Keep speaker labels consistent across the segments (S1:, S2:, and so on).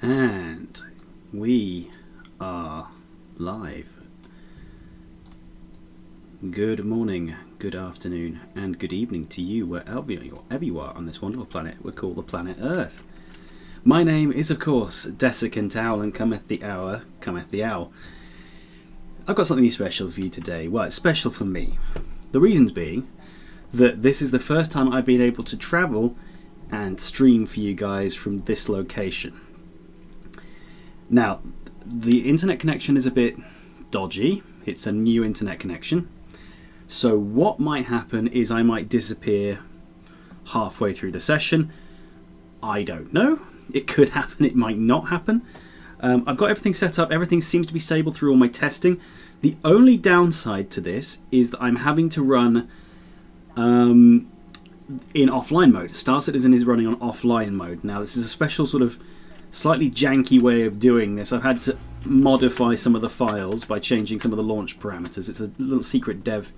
S1: And we are live. Good morning, good afternoon, and good evening to you wherever you are on this wonderful planet we call the planet Earth. My name is, of course, Desiccant Owl, and cometh the hour, cometh the owl. I've got something special for you today. Well, it's special for me. The reasons being that this is the first time I've been able to travel and stream for you guys from this location. Now, the internet connection is a bit dodgy. It's a new internet connection. So what might happen is I might disappear halfway through the session. I don't know. It could happen, it might not happen. I've got everything set up. Everything seems to be stable through all my testing. The only downside to this is that I'm having to run in offline mode. Star Citizen is running on offline mode. Now, this is a special sort of slightly janky way of doing this. I've had to modify some of the files by changing some of the launch parameters. It's a little secret dev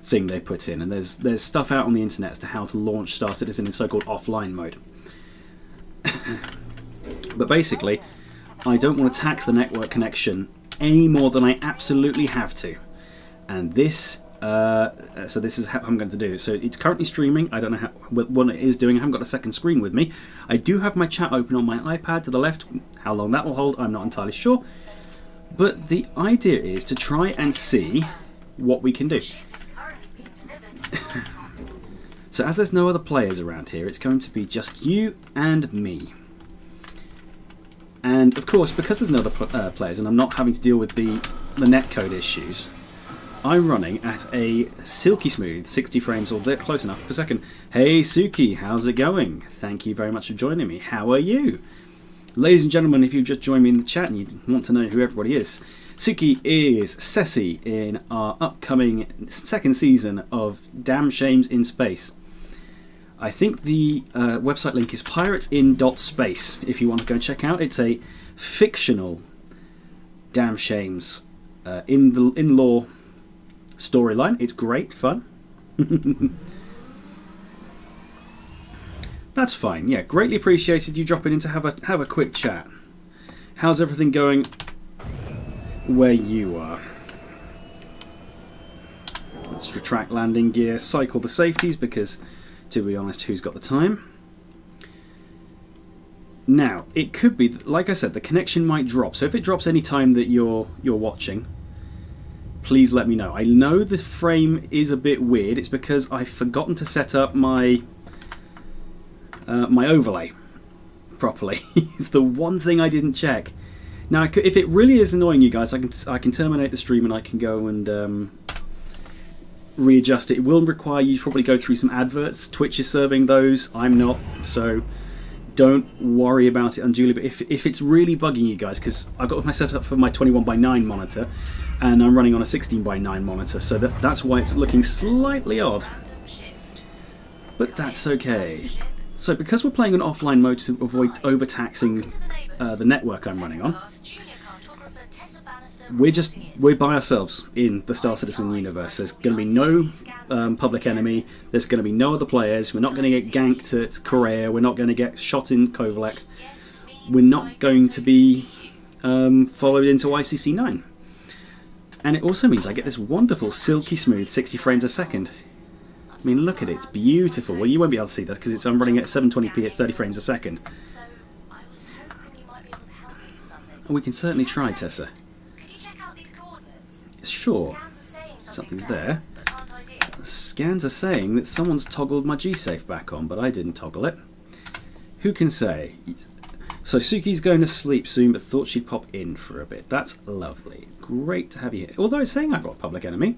S1: thing they put in, and there's stuff out on the internet as to how to launch Star Citizen in so-called offline mode. But basically, I don't want to tax the network connection any more than I absolutely have to. And this, so this is how I'm going to do it. So it's currently streaming. I don't know what it is doing. I haven't got a second screen with me. I do have my chat open on my iPad to the left. How long that will hold, I'm not entirely sure. But the idea is to try and see what we can do. So as there's no other players around here, it's going to be just you and me. And of course, because there's no other players and I'm not having to deal with the netcode issues, I'm running at a silky smooth 60 frames or close enough per second. Hey Suki, how's it going? Thank you very much for joining me. How are you? Ladies and gentlemen, if you just joined me in the chat and you want to know who everybody is, Suki is Ceci in our upcoming second season of DamnShames in Space. I think the website link is piratesin.space if you want to go check out. It's a fictional DamnShames in-law storyline. It's great fun. That's fine. Yeah, greatly appreciated you dropping in to have a quick chat. How's everything going where you are? Let's retract landing gear, cycle the safeties because, to be honest, who's got the time? Now, it could be, like I said, the connection might drop. So if it drops any time that you're watching, please let me know. I know the frame is a bit weird. It's because I've forgotten to set up my my overlay properly. It's the one thing I didn't check. Now, if it really is annoying you guys, I can terminate the stream and I can go and readjust it. It will require you to probably go through some adverts. Twitch is serving those. I'm not, so don't worry about it unduly. But if it's really bugging you guys, because I've got my setup for my 21:9 monitor, and I'm running on a 16:9 monitor, so that's why it's looking slightly odd. But that's okay. So because we're playing on offline mode to avoid overtaxing the network I'm running on, we're by ourselves in the Star Citizen universe. There's going to be no public enemy. There's going to be no other players. We're not going to get ganked at Korea. We're not going to get shot in Covalex. We're not going to be followed into ICC-9. And it also means I get this wonderful silky smooth 60 frames a second. I mean, look at it. It's beautiful. Well, you won't be able to see that because I'm running at 720p at 30 frames a second. And we can certainly try, Tessa. Sure. Something's there. Scans are saying that someone's toggled my G-Safe back on, but I didn't toggle it. Who can say? So Suki's going to sleep soon, but thought she'd pop in for a bit. That's lovely. Great to have you here. Although it's saying I've got a public enemy.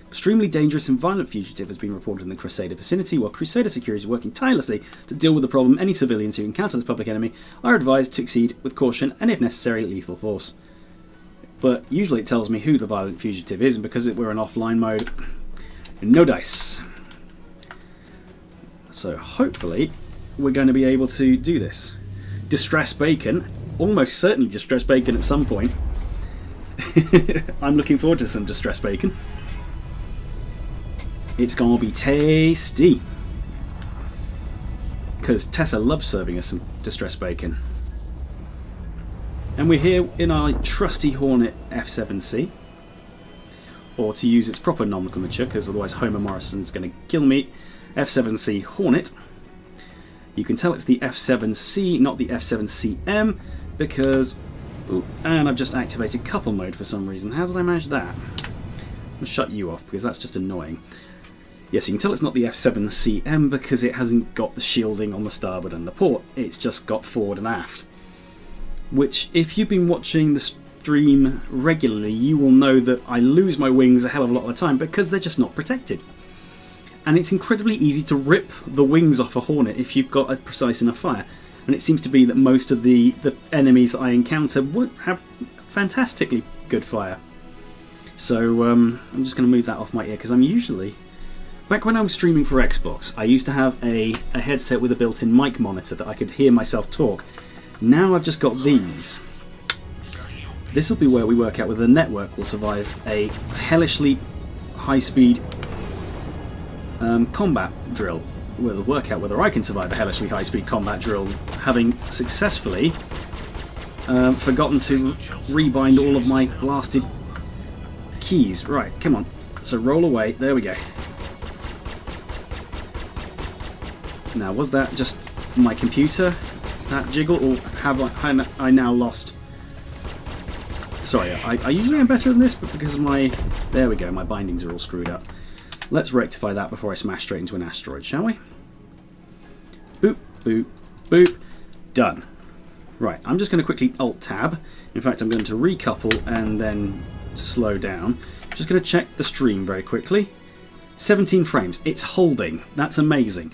S1: Extremely dangerous and violent fugitive has been reported in the Crusader vicinity, while Crusader security is working tirelessly to deal with the problem. Any civilians who encounter this public enemy are advised to exceed with caution and, if necessary, lethal force. But usually it tells me who the violent fugitive is, and because we're in offline mode, no dice. So hopefully we're going to be able to do this. Distress Bacon, almost certainly Distress Bacon at some point. I'm looking forward to some Distress Bacon. It's going to be tasty. Because Tessa loves serving us some Distress Bacon. And we're here in our trusty Hornet F7C. Or to use its proper nomenclature, because otherwise Homer Morrison's going to kill me, F7C Hornet. You can tell it's the F7C, not the F7CM, because... Ooh, and I've just activated couple mode for some reason. How did I manage that? I'm going to shut you off, because that's just annoying. Yes, you can tell it's not the F7CM, because it hasn't got the shielding on the starboard and the port. It's just got forward and aft. Which, if you've been watching the stream regularly, you will know that I lose my wings a hell of a lot of the time, because they're just not protected. And it's incredibly easy to rip the wings off a Hornet if you've got a precise enough fire. And it seems to be that most of the enemies that I encounter would have fantastically good fire. So I'm just going to move that off my ear, because I'm usually... Back when I was streaming for Xbox, I used to have a headset with a built-in mic monitor that I could hear myself talk. Now I've just got these. This will be where we work out whether the network will survive a hellishly high-speed combat drill. We'll work out whether I can survive a hellishly high-speed combat drill, having successfully forgotten to rebind all of my blasted keys. Right, come on. So roll away. There we go. Now, was that just my computer, that jiggle, or have I now lost... Sorry, I usually am better than this, but because of my... There we go, my bindings are all screwed up. Let's rectify that before I smash straight into an asteroid, shall we? Boop, boop, boop. Done. Right, I'm just going to quickly Alt-Tab. In fact, I'm going to recouple and then slow down. Just going to check the stream very quickly. 17 frames. It's holding. That's amazing.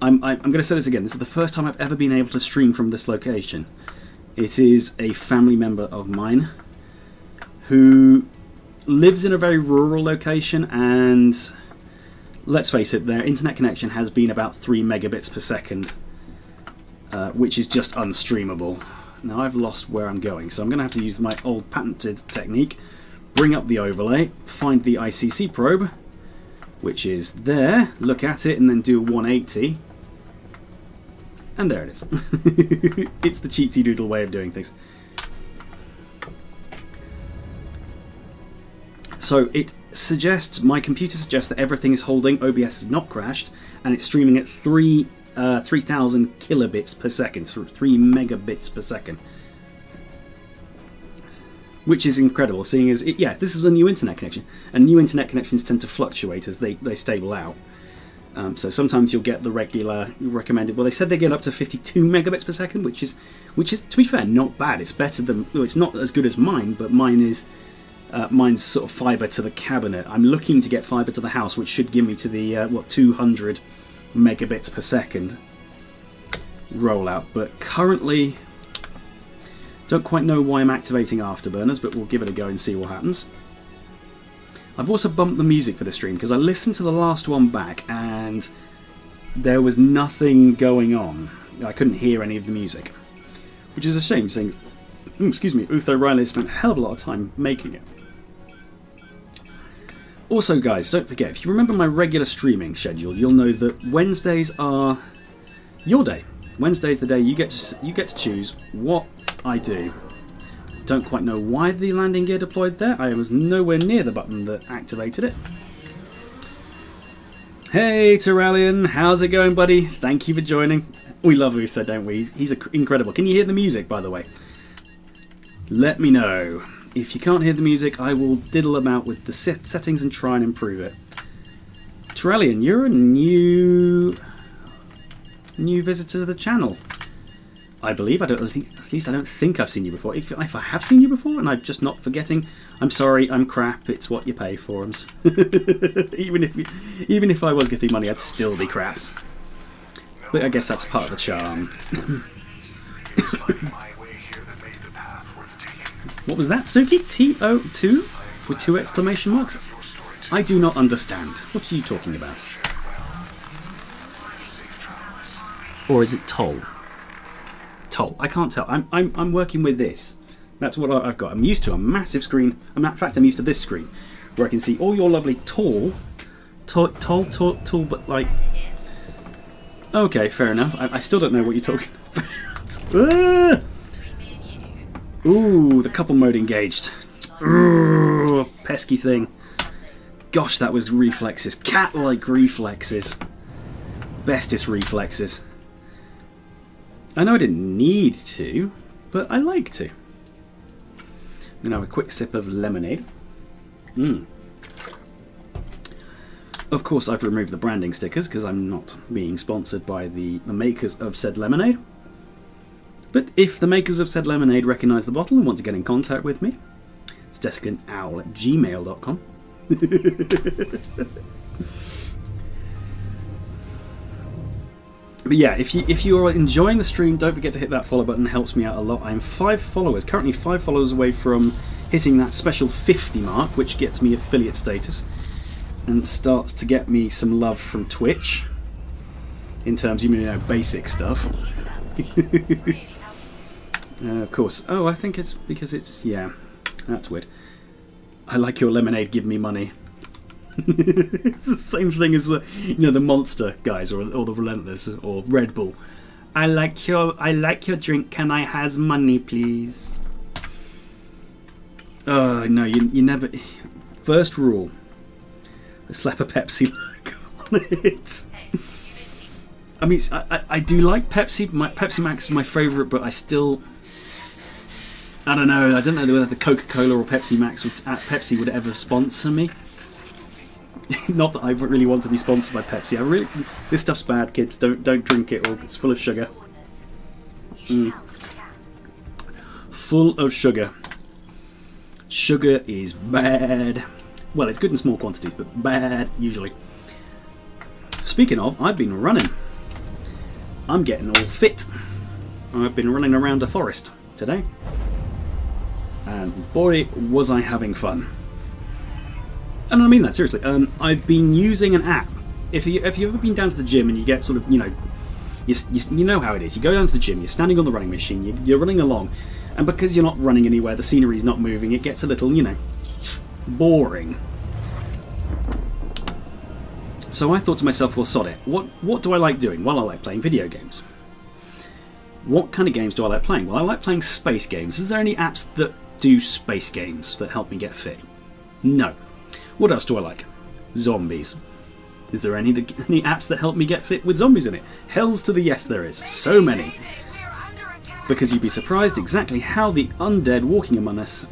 S1: I'm going to say this again. This is the first time I've ever been able to stream from this location. It is a family member of mine who lives in a very rural location, and let's face it, their internet connection has been about 3 megabits per second, which is just unstreamable. Now I've lost where I'm going, so I'm going to have to use my old patented technique, bring up the overlay, find the ICC probe, which is there, look at it, and then do a 180. And there it is. It's the cheatsy doodle way of doing things. So it suggests, my computer suggests that everything is holding, OBS has not crashed, and it's streaming at 3,000 kilobits per second, 3 megabits per second. Which is incredible, seeing as, yeah, this is a new internet connection, and new internet connections tend to fluctuate as they stable out. So sometimes you'll get the regular recommended. Well, they said they get up to 52 megabits per second, which is, to be fair, not bad. It's better than, well, it's not as good as mine, but mine's sort of fibre to the cabinet. I'm looking to get fibre to the house, which should give me to the 200 megabits per second rollout. But currently, don't quite know why I'm activating afterburners, but we'll give it a go and see what happens. I've also bumped the music for the stream because I listened to the last one back and there was nothing going on. I couldn't hear any of the music, which is a shame, saying, excuse me, Utho Riley spent a hell of a lot of time making it. Also, guys, don't forget, if you remember my regular streaming schedule, you'll know that Wednesdays are your day. Wednesday's the day you get to choose what I do. Don't quite know why the landing gear deployed there. I was nowhere near the button that activated it. Hey Terralian, how's it going, buddy? Thank you for joining. We love Utho, don't we? He's incredible. Can you hear the music, by the way? Let me know. If you can't hear the music, I will diddle about with the settings and try and improve it. Terralian, you're a new visitor to the channel, I believe. At least I don't think I've seen you before. If I have seen you before and I'm just not forgetting, I'm sorry. I'm crap. It's what you pay for them. even if I was getting money, I'd still be crap. But I guess that's part of the charm. What was that, Suki? TO2 with 2 exclamation marks? I do not understand. What are you talking about? Or is it toll? Toll. I can't tell. I'm working with this. That's what I've got. I'm used to a massive screen. In fact, I'm used to this screen where I can see all your lovely tall, but like. Okay, fair enough. I still don't know what you're talking about. Ooh, the couple mode engaged. Ooh, pesky thing. Gosh, that was reflexes. Cat-like reflexes. Bestest reflexes. I know I didn't need to, but I like to. I'm going to have a quick sip of lemonade. Of course, I've removed the branding stickers because I'm not being sponsored by the makers of said lemonade. But if the makers of said lemonade recognise the bottle and want to get in contact with me, it's desiccantowl@gmail.com. But yeah, if you are enjoying the stream, don't forget to hit that follow button. It helps me out a lot. I'm 5 followers, currently 5 followers away from hitting that special 50 mark, which gets me affiliate status and starts to get me some love from Twitch in terms of, you know, basic stuff. Of course. Oh, I think it's because it's, yeah, that's weird. I like your lemonade, give me money. It's the same thing as you know, the Monster guys or the Relentless or Red Bull. I like your drink. Can I has money, please? Oh no, you never. First rule: slap a Pepsi logo on it. I mean, I do like Pepsi. Pepsi Max is my favourite, but I don't know. I don't know whether the Coca-Cola or Pepsi Max Pepsi would ever sponsor me. Not that I really want to be sponsored by Pepsi. This stuff's bad, kids. Don't drink it, or it's full of sugar. Full of sugar. Sugar is bad. Well, it's good in small quantities, but bad usually. Speaking of, I've been running. I'm getting all fit. I've been running around a forest today, and boy, was I having fun. And I mean that seriously. I've been using an app. If you've ever been down to the gym and you get sort of, you know, you know how it is. You go down to the gym, you're standing on the running machine, you're running along, and because you're not running anywhere, the scenery's not moving, it gets a little, you know, boring. So I thought to myself, well, sod it. What do I like doing? Well, I like playing video games. What kind of games do I like playing? Well, I like playing space games. Is there any apps that do space games that help me get fit? No. What else do I like? Zombies. Is there any apps that help me get fit with zombies in it? Hells to the yes, there is. So many. Because you'd be surprised exactly how the undead walking among us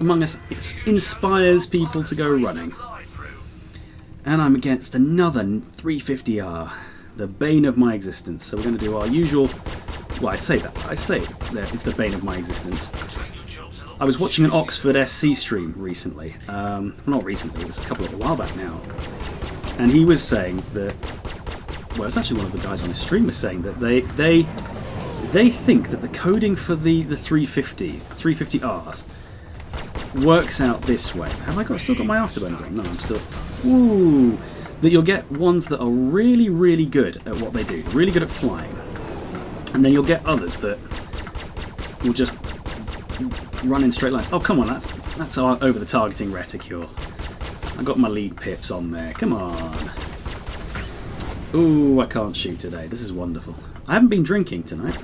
S1: inspires people to go running. And I'm against another 350R, the bane of my existence. So we're going to do our usual. Well, I say that it's the bane of my existence. I was watching an Oxford SC stream recently. Well, not recently, it was a while back now. And he was saying that, well, it's actually one of the guys on his stream was saying that they think that the coding for the 350Rs works out this way. Have I still got my afterburners on? No, I'm still. Ooh, that you'll get ones that are really, really good at what they do, really good at flying, and then you'll get others that will just run in straight lines. Oh, come on, that's our over the targeting reticule. I got my lead pips on there. Come on. Ooh, I can't shoot today. This is wonderful. I haven't been drinking tonight.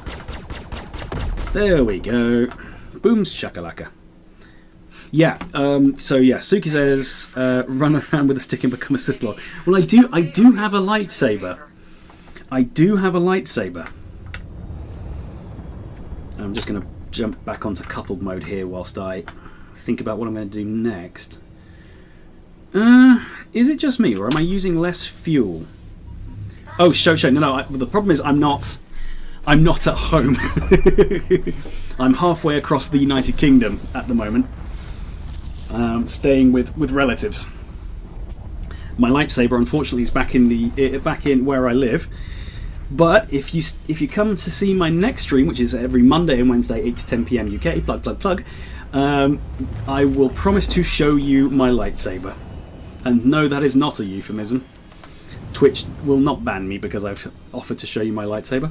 S1: There we go. Booms shakalaka. Yeah. So yeah, Suki says, run around with a stick and become a Sith Lord. Well, I do have a lightsaber. I'm just going to jump back onto coupled mode here whilst I think about what I'm going to do next. Is it just me, or am I using less fuel? Oh, show. No. The problem is I'm not at home. I'm halfway across the United Kingdom at the moment, staying with relatives. My lightsaber, unfortunately, is back in where I live. But if you come to see my next stream, which is every Monday and Wednesday, 8 to 10 PM UK, plug, I will promise to show you my lightsaber. And no, that is not a euphemism. Twitch will not ban me because I've offered to show you my lightsaber.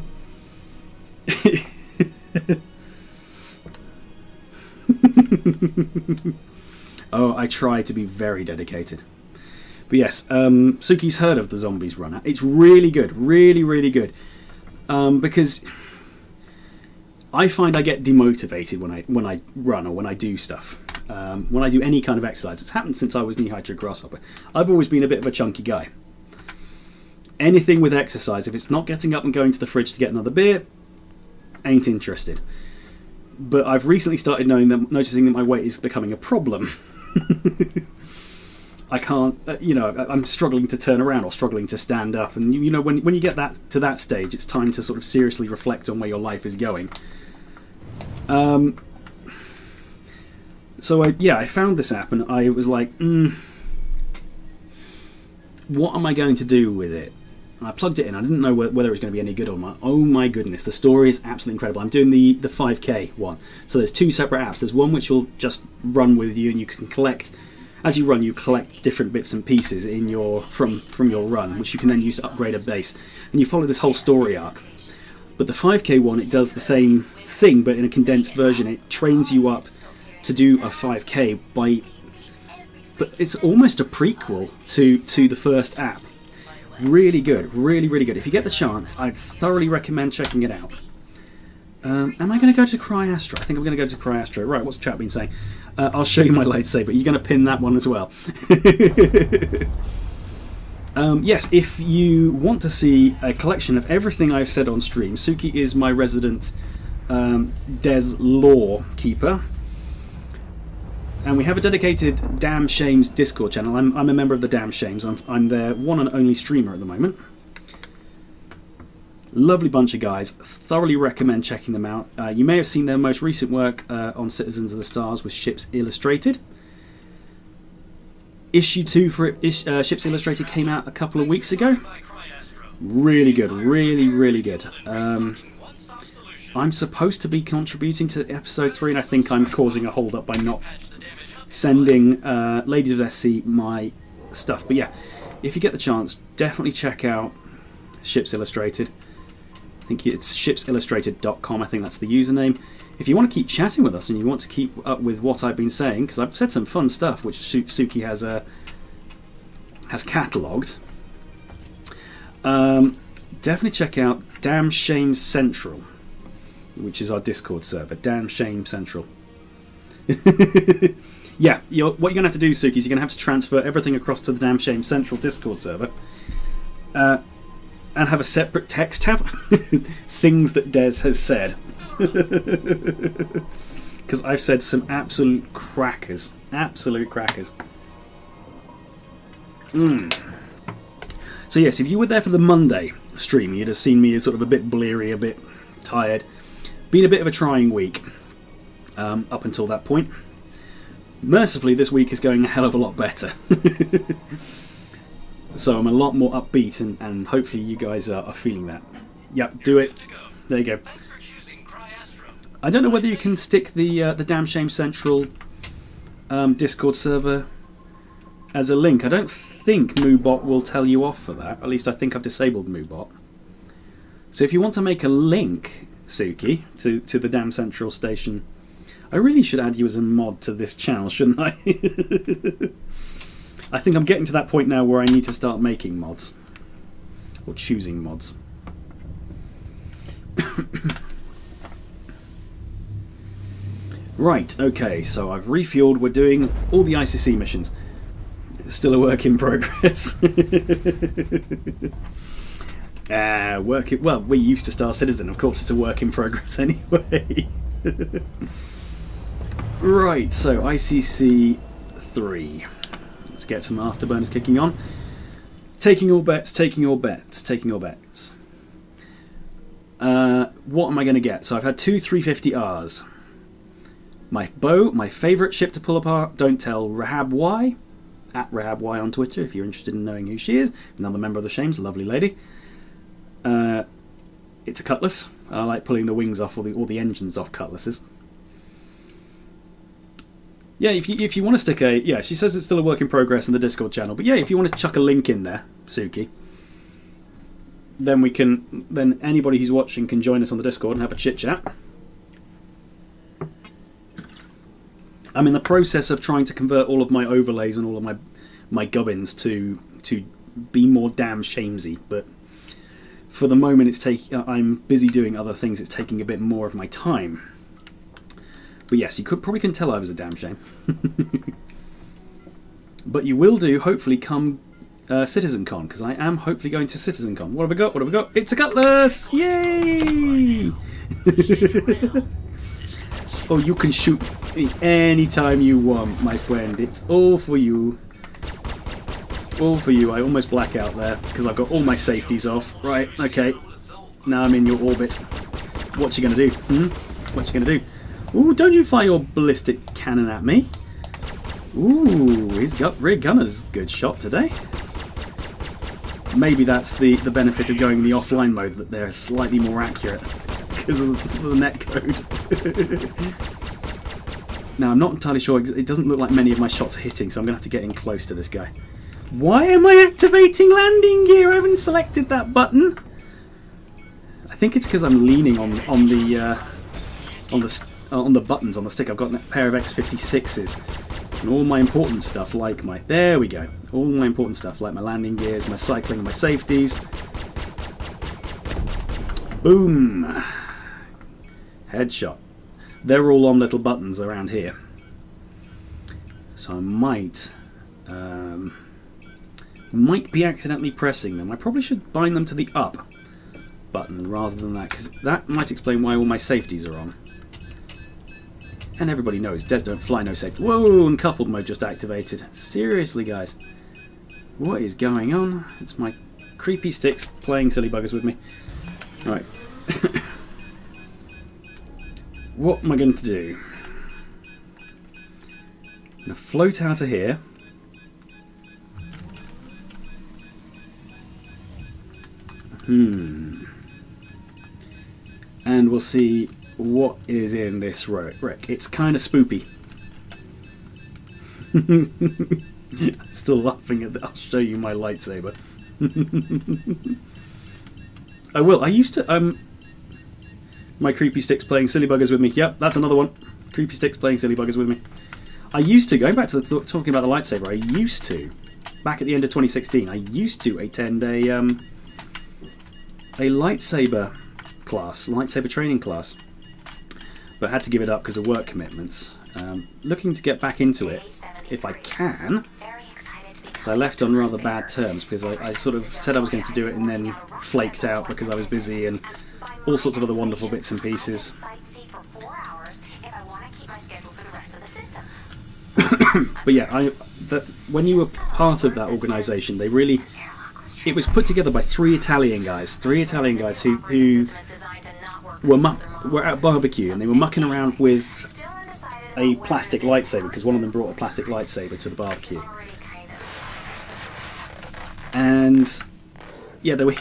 S1: Oh, I try to be very dedicated. But yes, Suki's heard of the Zombies Runner. It's really good, really, really good. Because I find I get demotivated when I run or when I do stuff. When I do any kind of exercise. It's happened since I was knee-high to a grasshopper. I've always been a bit of a chunky guy. Anything with exercise, if it's not getting up and going to the fridge to get another beer, ain't interested. But I've recently started noticing that my weight is becoming a problem. I can't, I'm struggling to turn around or struggling to stand up. And, when you get to that stage, it's time to sort of seriously reflect on where your life is going. So, I found this app and I was like, what am I going to do with it? And I plugged it in. I didn't know whether it was going to be any good or not. Oh my goodness, the story is absolutely incredible. I'm doing the 5K one. So there's two separate apps. There's one which will just run with you and you can collect, as you run, you collect different bits and pieces in from your run, which you can then use to upgrade a base. And you follow this whole story arc. But the 5K one, it does the same thing, but in a condensed version. It trains you up to do a 5K but it's almost a prequel to the first app. Really good, really, really good. If you get the chance, I'd thoroughly recommend checking it out. Am I going to go to Cryastro? I think I'm going to go to Cryastro. Right, what's the chat been saying? I'll show you my lightsaber. You're going to pin that one as well. Yes, if you want to see a collection of everything I've said on stream, Suki is my resident Des lore keeper. And we have a dedicated DamnShames Discord channel. I'm a member of the DamnShames. I'm their one and only streamer at the moment. Lovely bunch of guys. Thoroughly recommend checking them out. You may have seen their most recent work on Citizens of the Stars with Ships Illustrated. Issue 2 for Ships Illustrated came out a couple of weeks ago. Really good. Really, really good. I'm supposed to be contributing to episode 3, and I think I'm causing a hold-up by not sending Ladies of SC my stuff. But yeah, if you get the chance, definitely check out Ships Illustrated. I think it's shipsillustrated.com. I think that's the username. If you want to keep chatting with us and you want to keep up with what I've been saying, because I've said some fun stuff which Suki has catalogued, definitely check out DamnShames Central, which is our Discord server. DamnShames Central. Yeah, what you're going to have to do, Suki, is you're going to have to transfer everything across to the DamnShames Central Discord server and have a separate text tab. Things that Des has said. Because I've said some absolute crackers. Absolute crackers. So yes, if you were there for the Monday stream, you'd have seen me as sort of a bit bleary, a bit tired. Been a bit of a trying week up until that point. Mercifully, this week is going a hell of a lot better. So I'm a lot more upbeat, and hopefully you guys are feeling that. Yep, do it. There you go. I don't know whether you can stick the DamnShames Central Discord server as a link. I don't think MooBot will tell you off for that. At least I think I've disabled MooBot. So if you want to make a link, Suki, to the Dam Central station, I really should add you as a mod to this channel, shouldn't I? I think I'm getting to that point now where I need to start making mods. Or choosing mods. Right, okay, so I've refueled. We're doing all the ICC missions. It's still a work in progress. Well, we're used to Star Citizen. Of course, it's a work in progress anyway. Right, so ICC 3. Let's get some afterburners kicking on. Taking all bets, taking all bets, taking all bets. What am I going to get? So I've had two 350Rs. My bow, my favourite ship to pull apart. Don't tell Rahab Y. At Rahab Y on Twitter if you're interested in knowing who she is. Another member of the Shames, a lovely lady. It's a cutlass. I like pulling the wings off or the engines off cutlasses. Yeah, if you want to stick a... Yeah, she says it's still a work in progress in the Discord channel. But yeah, if you want to chuck a link in there, Suki, then we can... Then anybody who's watching can join us on the Discord and have a chit-chat. I'm in the process of trying to convert all of my overlays and all of my gubbins to be more damn shamesy, but for the moment, I'm busy doing other things. It's taking a bit more of my time. But yes, you probably couldn't tell I was a damn shame. But you will do, hopefully, come CitizenCon, because I am hopefully going to CitizenCon. What have I got? What have I got? It's a cutlass! Yay! Oh, you can shoot me anytime you want, my friend. It's all for you. All for you. I almost black out there because I've got all my safeties off. Right, okay. Now I'm in your orbit. What you gonna do? What you gonna do? Ooh, don't you fire your ballistic cannon at me. Ooh, he's got rear gunner's good shot today. Maybe that's the benefit of going in the offline mode, that they're slightly more accurate because of the net code. Now, I'm not entirely sure. It doesn't look like many of my shots are hitting, so I'm going to have to get in close to this guy. Why am I activating landing gear? I haven't selected that button. I think it's because I'm leaning on the buttons on the stick. I've got a pair of X56s, and all my important stuff, like my all my important stuff, like my landing gears, my cycling, and my safeties. Boom! Headshot. They're all on little buttons around here, so I might be accidentally pressing them. I probably should bind them to the up button rather than that, because that might explain why all my safeties are on. And everybody knows, Des don't fly, no safety. Whoa, and coupled mode just activated. Seriously, guys. What is going on? It's my creepy sticks playing silly buggers with me. Right. What am I going to do? I'm going to float out of here. And we'll see what is in this wreck. It's kind of spoopy. Still laughing at that. I'll show you my lightsaber. I will. I used to... my creepy sticks playing silly buggers with me. Yep, that's another one. Creepy sticks playing silly buggers with me. I used to, going back to talking about the lightsaber, I used to, back at the end of 2016, I used to attend a lightsaber class, lightsaber training class, but I had to give it up because of work commitments. Looking to get back into it, if I can, because I left on rather bad terms, because I sort of said I was going to do it and then flaked out because I was busy and all sorts of other wonderful bits and pieces. But yeah, when you were part of that organisation, it was put together by three Italian guys who were at a barbecue, and they were mucking around with a plastic lightsaber, because one of them brought a plastic lightsaber to the barbecue. And yeah, they were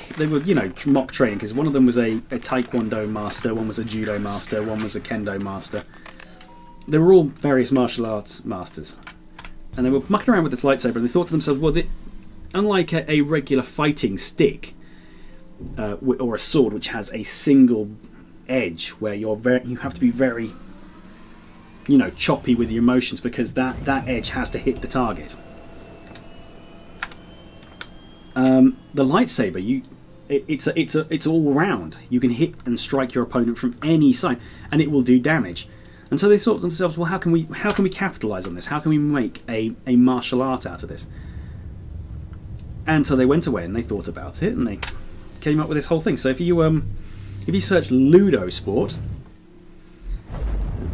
S1: mock training, because one of them was a taekwondo master, one was a judo master, one was a kendo master. They were all various martial arts masters, and they were mucking around with this lightsaber, and they thought to themselves, well, unlike a regular fighting stick or a sword which has a single edge where you have to be very choppy with your motions, because that edge has to hit the target. The lightsaber, it's all round. You can hit and strike your opponent from any side, and it will do damage. And so they thought to themselves, well, how can we capitalise on this? How can we make a martial art out of this? And so they went away and they thought about it, and they came up with this whole thing. So if you search Ludo Sport,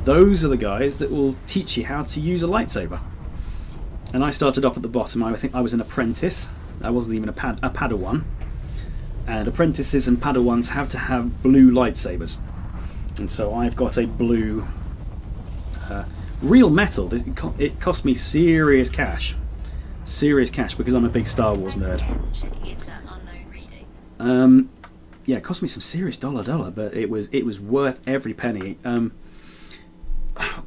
S1: those are the guys that will teach you how to use a lightsaber. And I started off at the bottom. I think I was an apprentice. I wasn't even a Padawan. And apprentices and Padawans have to have blue lightsabers. And so I've got a blue real metal. It cost me serious cash. Because I'm a big Star Wars nerd. Yeah, it cost me some serious dollar, but it was worth every penny.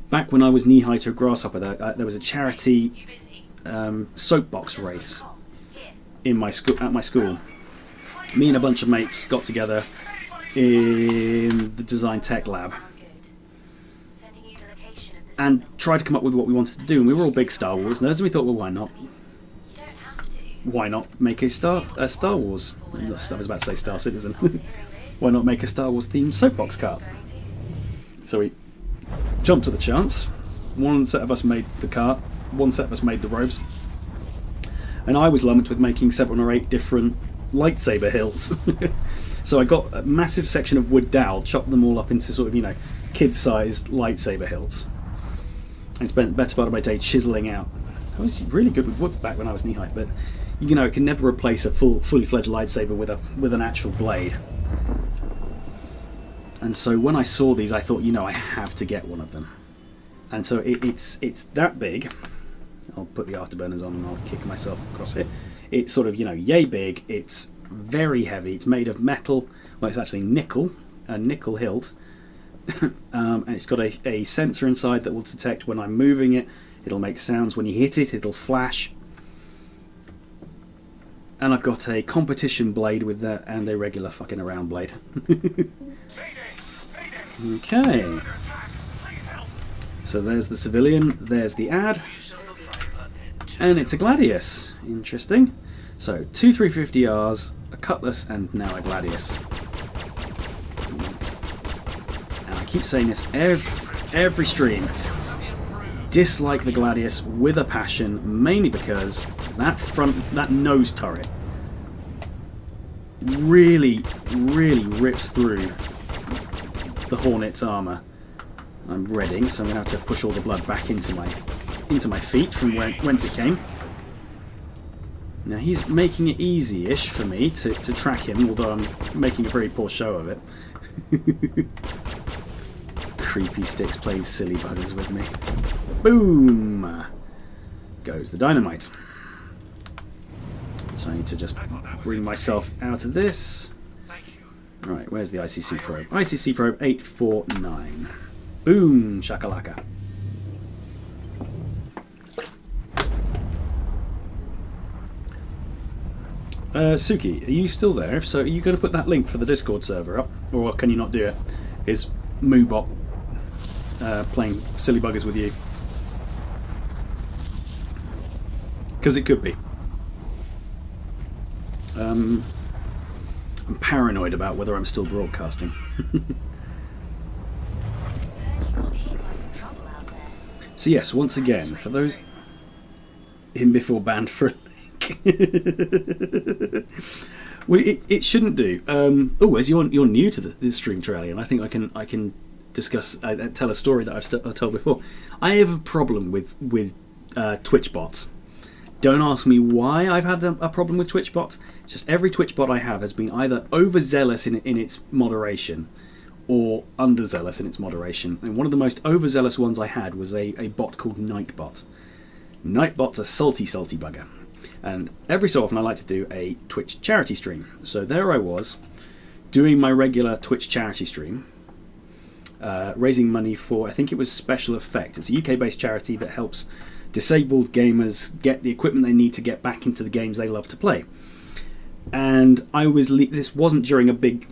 S1: Back when I was knee high to a grasshopper, there was a charity soapbox race at my school. Me and a bunch of mates got together in the design tech lab and tried to come up with what we wanted to do, and we were all big Star Wars nerds, and we thought, well, why not? why not make a Star Wars? I was about to say Star Citizen. Why not make a Star Wars themed soapbox cart? So we jumped at the chance. One set of us made the cart, one set of us made the ropes, and I was lumped with making 7 or 8 different lightsaber hilts. So I got a massive section of wood dowel, chopped them all up into sort of, kid-sized lightsaber hilts, and spent the better part of my day chiseling out. I was really good with wood back when I was knee-high, but it can never replace a fully fledged lightsaber with an actual blade. And so when I saw these, I thought, I have to get one of them. And so it's that big. I'll put the afterburners on and I'll kick myself across it. It's sort of, yay big. It's very heavy. It's made of metal. Well, it's actually nickel, a nickel hilt. And it's got a sensor inside that will detect when I'm moving it. It'll make sounds when you hit it. It'll flash. And I've got a competition blade with that and a regular fucking around blade. Okay. So there's the civilian, there's the ad, and it's a Gladius. Interesting. So 2 350Rs, a Cutlass, and now a Gladius. And I keep saying this every stream. Dislike the Gladius with a passion, mainly because that nose turret really rips through the Hornet's armour. I'm redding, so I'm going to have to push all the blood back into my feet from whence it came. Now he's making it easy-ish for me to track him, although I'm making a very poor show of it. Creepy sticks playing silly buggers with me. Boom! Goes the dynamite. So I need to just bring myself out of this. Right, where's the ICC probe? ICC probe 849. Boom! Shakalaka. Suki, are you still there? If so, are you going to put that link for the Discord server up? Or can you not do it? Is Moobot playing silly buggers with you? Because it could be. I'm paranoid about whether I'm still broadcasting. So yes, once again, for those in before banned for a link. Well, it shouldn't do. As you're new to the stream, Terralian, I think I can discuss tell a story that I've told before. I have a problem with Twitch bots. Don't ask me why I've had a problem with Twitch bots. It's just every Twitch bot I have has been either overzealous in its moderation or underzealous in its moderation. And one of the most overzealous ones I had was a bot called Nightbot. Nightbot's a salty bugger. And every so often I like to do a Twitch charity stream. So there I was, doing my regular Twitch charity stream, raising money for, I think it was Special Effect. It's a UK-based charity that helps disabled gamers get the equipment they need to get back into the games they love to play. And this wasn't during a big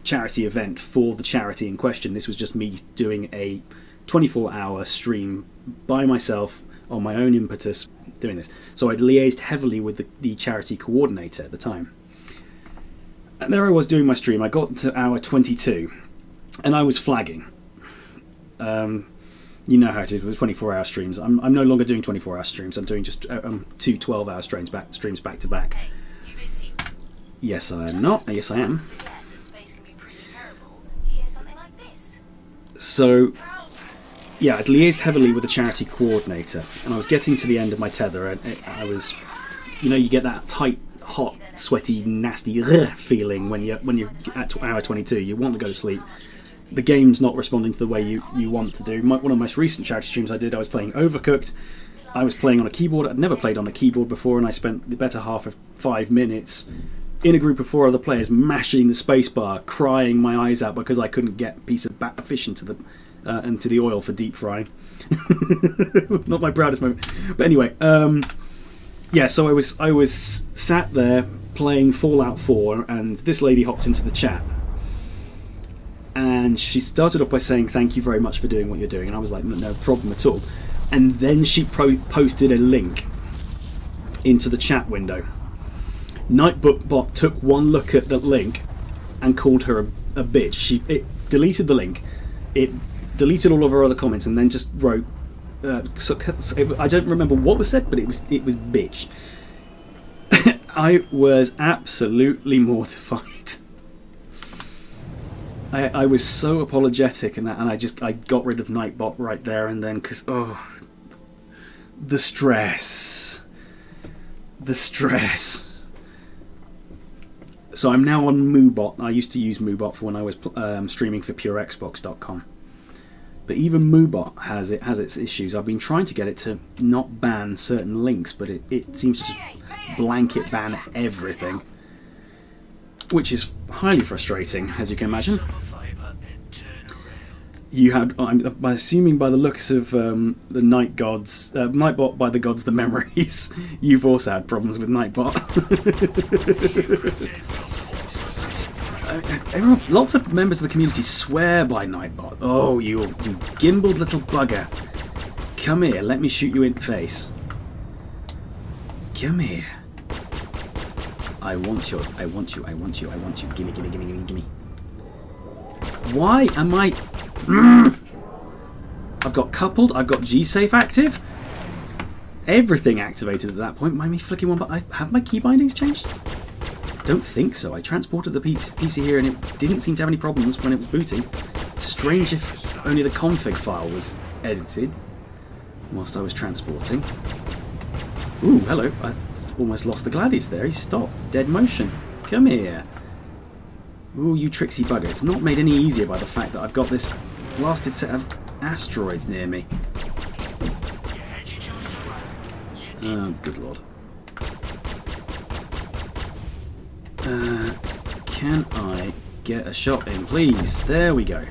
S1: charity event for the charity in question. This was just me doing a 24-hour stream by myself on my own impetus doing this. So I'd liaised heavily with the charity coordinator at the time. And there I was doing my stream. I got to hour 22 and I was flagging. You know how it is with 24-hour streams. I'm no longer doing 24-hour streams. I'm doing just 2 12-hour streams back to back.
S2: Hey, you busy?
S1: Yes, I am not. Yes, I am.
S2: Space can be pretty terrible. You hear something like this?
S1: So, yeah, I'd liaised heavily with the charity coordinator, and I was getting to the end of my tether, and I was, you get that tight, hot, sweaty, nasty feeling when you're at hour 22. You want to go to sleep. The game's not responding to the way you want to do. One of the most recent charity streams I did, I was playing Overcooked. I was playing on a keyboard. I'd never played on a keyboard before, and I spent the better half of 5 minutes in a group of 4 other players mashing the spacebar, crying my eyes out because I couldn't get a piece of fish into the oil for deep frying. Not my proudest moment. But anyway, so I was sat there playing Fallout 4, and this lady hopped into the chat. And she started off by saying, "Thank you very much for doing what you're doing." And I was like, no problem at all. And then she posted a link into the chat window. Nightbot took one look at the link and called her a bitch. It deleted the link, it deleted all of her other comments, and then just wrote. I don't remember what was said, but it was bitch. I was absolutely mortified. I was so apologetic, and I got rid of Nightbot right there and then, because the stress. So I'm now on Moobot. I used to use Moobot for when I was streaming for PureXbox.com. But even Moobot has its issues. I've been trying to get it to not ban certain links, but it seems to just blanket ban everything, which is highly frustrating, as you can imagine. You had, I'm assuming by the looks of the Night Gods, Nightbot by the gods, the memories, you've also had problems with Nightbot. Lots of members of the community swear by Nightbot. Oh, you gimbaled little bugger. Come here, let me shoot you in the face. Come here. I want you. Gimme. Why am I... I've got coupled, I've got G-Safe active. Everything activated at that point. Mind me flicking one, but have my key bindings changed? Don't think so. I transported the PC here and it didn't seem to have any problems when it was booting. Strange if only the config file was edited whilst I was transporting. Ooh, hello. I almost lost the Gladius there. He stopped. Dead motion. Come here. Ooh, you tricksy bugger. It's not made any easier by the fact that I've got this blasted set of asteroids near me. Oh, good lord. Can I get a shot in, please? There we go.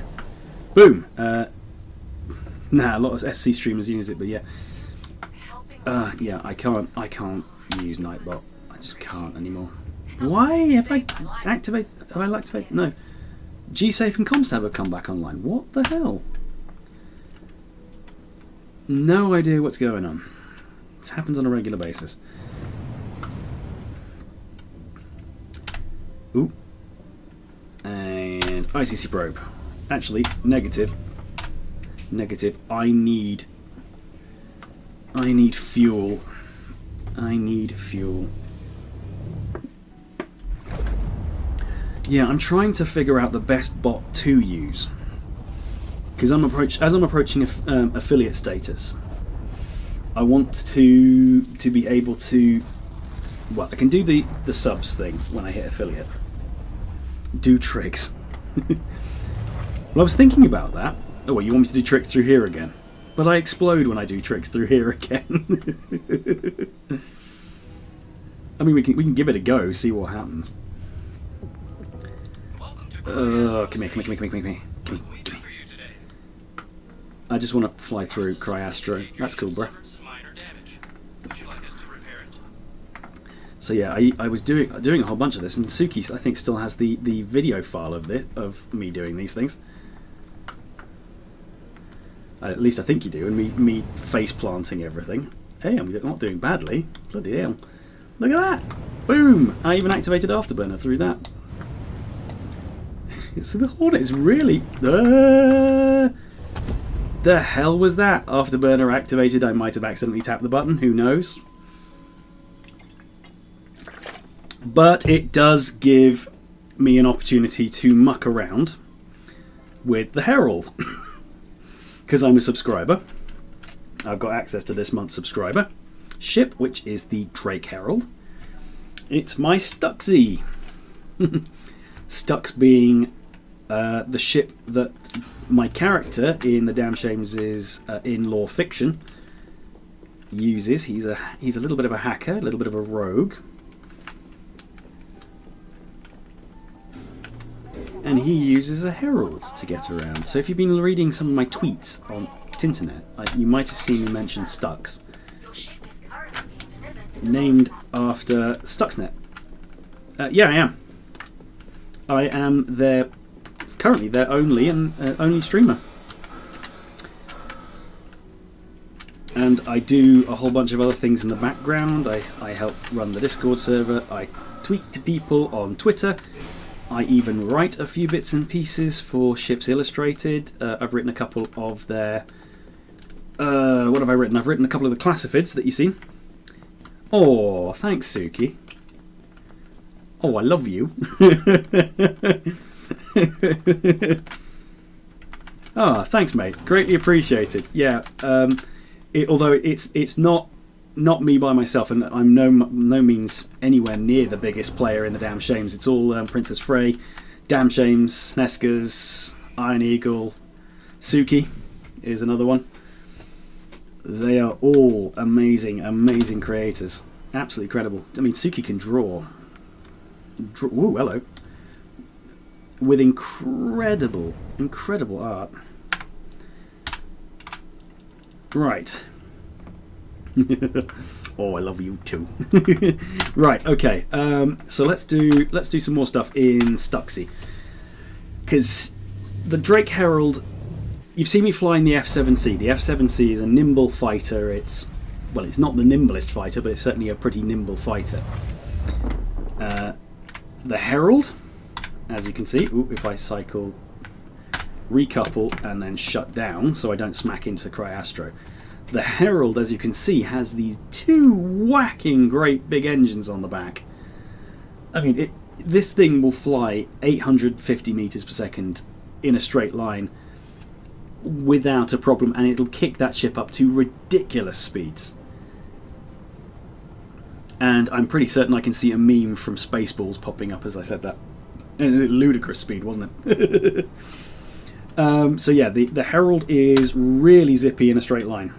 S1: Boom. Nah, a lot of SC streamers use it, but yeah. Yeah, I can't use Nightbot. I just can't anymore. Why have I activated? Have I activated? No. G-Safe and Comstab have come back online. What the hell? No idea what's going on. It happens on a regular basis. Ooh. And ICC probe. Actually, negative. Negative. I need fuel. I need fuel. Yeah, I'm trying to figure out the best bot to use. Because as I'm approaching affiliate status, I want to be able to... Well, I can do the subs thing when I hit affiliate. Do tricks. Well, I was thinking about that. Oh, well, you want me to do tricks through here again? But I explode when I do tricks through here again. I mean, we can give it a go, see what happens. Come here. I just want to fly through Cryastro. That's cool, bro. So yeah, I was doing a whole bunch of this, and Suki, I think, still has the video file of me doing these things. At least I think you do, and me face planting everything. Hey, I'm not doing badly. Bloody hell! Look at that! Boom! I even activated Afterburner through that. So the Hornet is really... The hell was that? Afterburner activated. I might have accidentally tapped the button. Who knows? But it does give me an opportunity to muck around with the Herald. Because I'm a subscriber. I've got access to this month's subscriber ship, which is the Drake Herald. It's my Stuxy. Stux being the ship that my character in the DamnShames' in lore fiction uses. He's a little bit of a hacker, a little bit of a rogue. And he uses a Herald to get around. So if you've been reading some of my tweets on Tinternet, you might have seen me mention Stux. Named after Stuxnet. Yeah, I am. I am currently their only streamer. And I do a whole bunch of other things in the background. I help run the Discord server. I tweet to people on Twitter. I even write a few bits and pieces for Ships Illustrated. I've written a couple of their... what have I written? I've written a couple of the classifieds that you see. Oh, thanks, Suki. Oh, I love you. Ah, thanks, mate. Greatly appreciated. Yeah, although it's not me by myself, and I'm no means anywhere near the biggest player in the DamnShames. It's all Princess Frey, DamnShames, Neskas, Iron Eagle, Suki is another one. They are all amazing creators. Absolutely incredible. I mean, Suki can draw. Ooh, hello. With incredible art. Right. Oh, I love you too. Right, okay. So let's do some more stuff in Stuxy. Because the Drake Herald, you've seen me flying the F7C. The F7C is a nimble fighter. It's not the nimblest fighter, but it's certainly a pretty nimble fighter. The Herald, as you can see, if I cycle, recouple, and then shut down so I don't smack into Cryastro. The Herald, as you can see, has these two whacking great big engines on the back. I mean, this thing will fly 850 meters per second in a straight line without a problem, and it'll kick that ship up to ridiculous speeds. And I'm pretty certain I can see a meme from Spaceballs popping up as I said that. Ludicrous speed, wasn't it? So yeah, the Herald is really zippy in a straight line.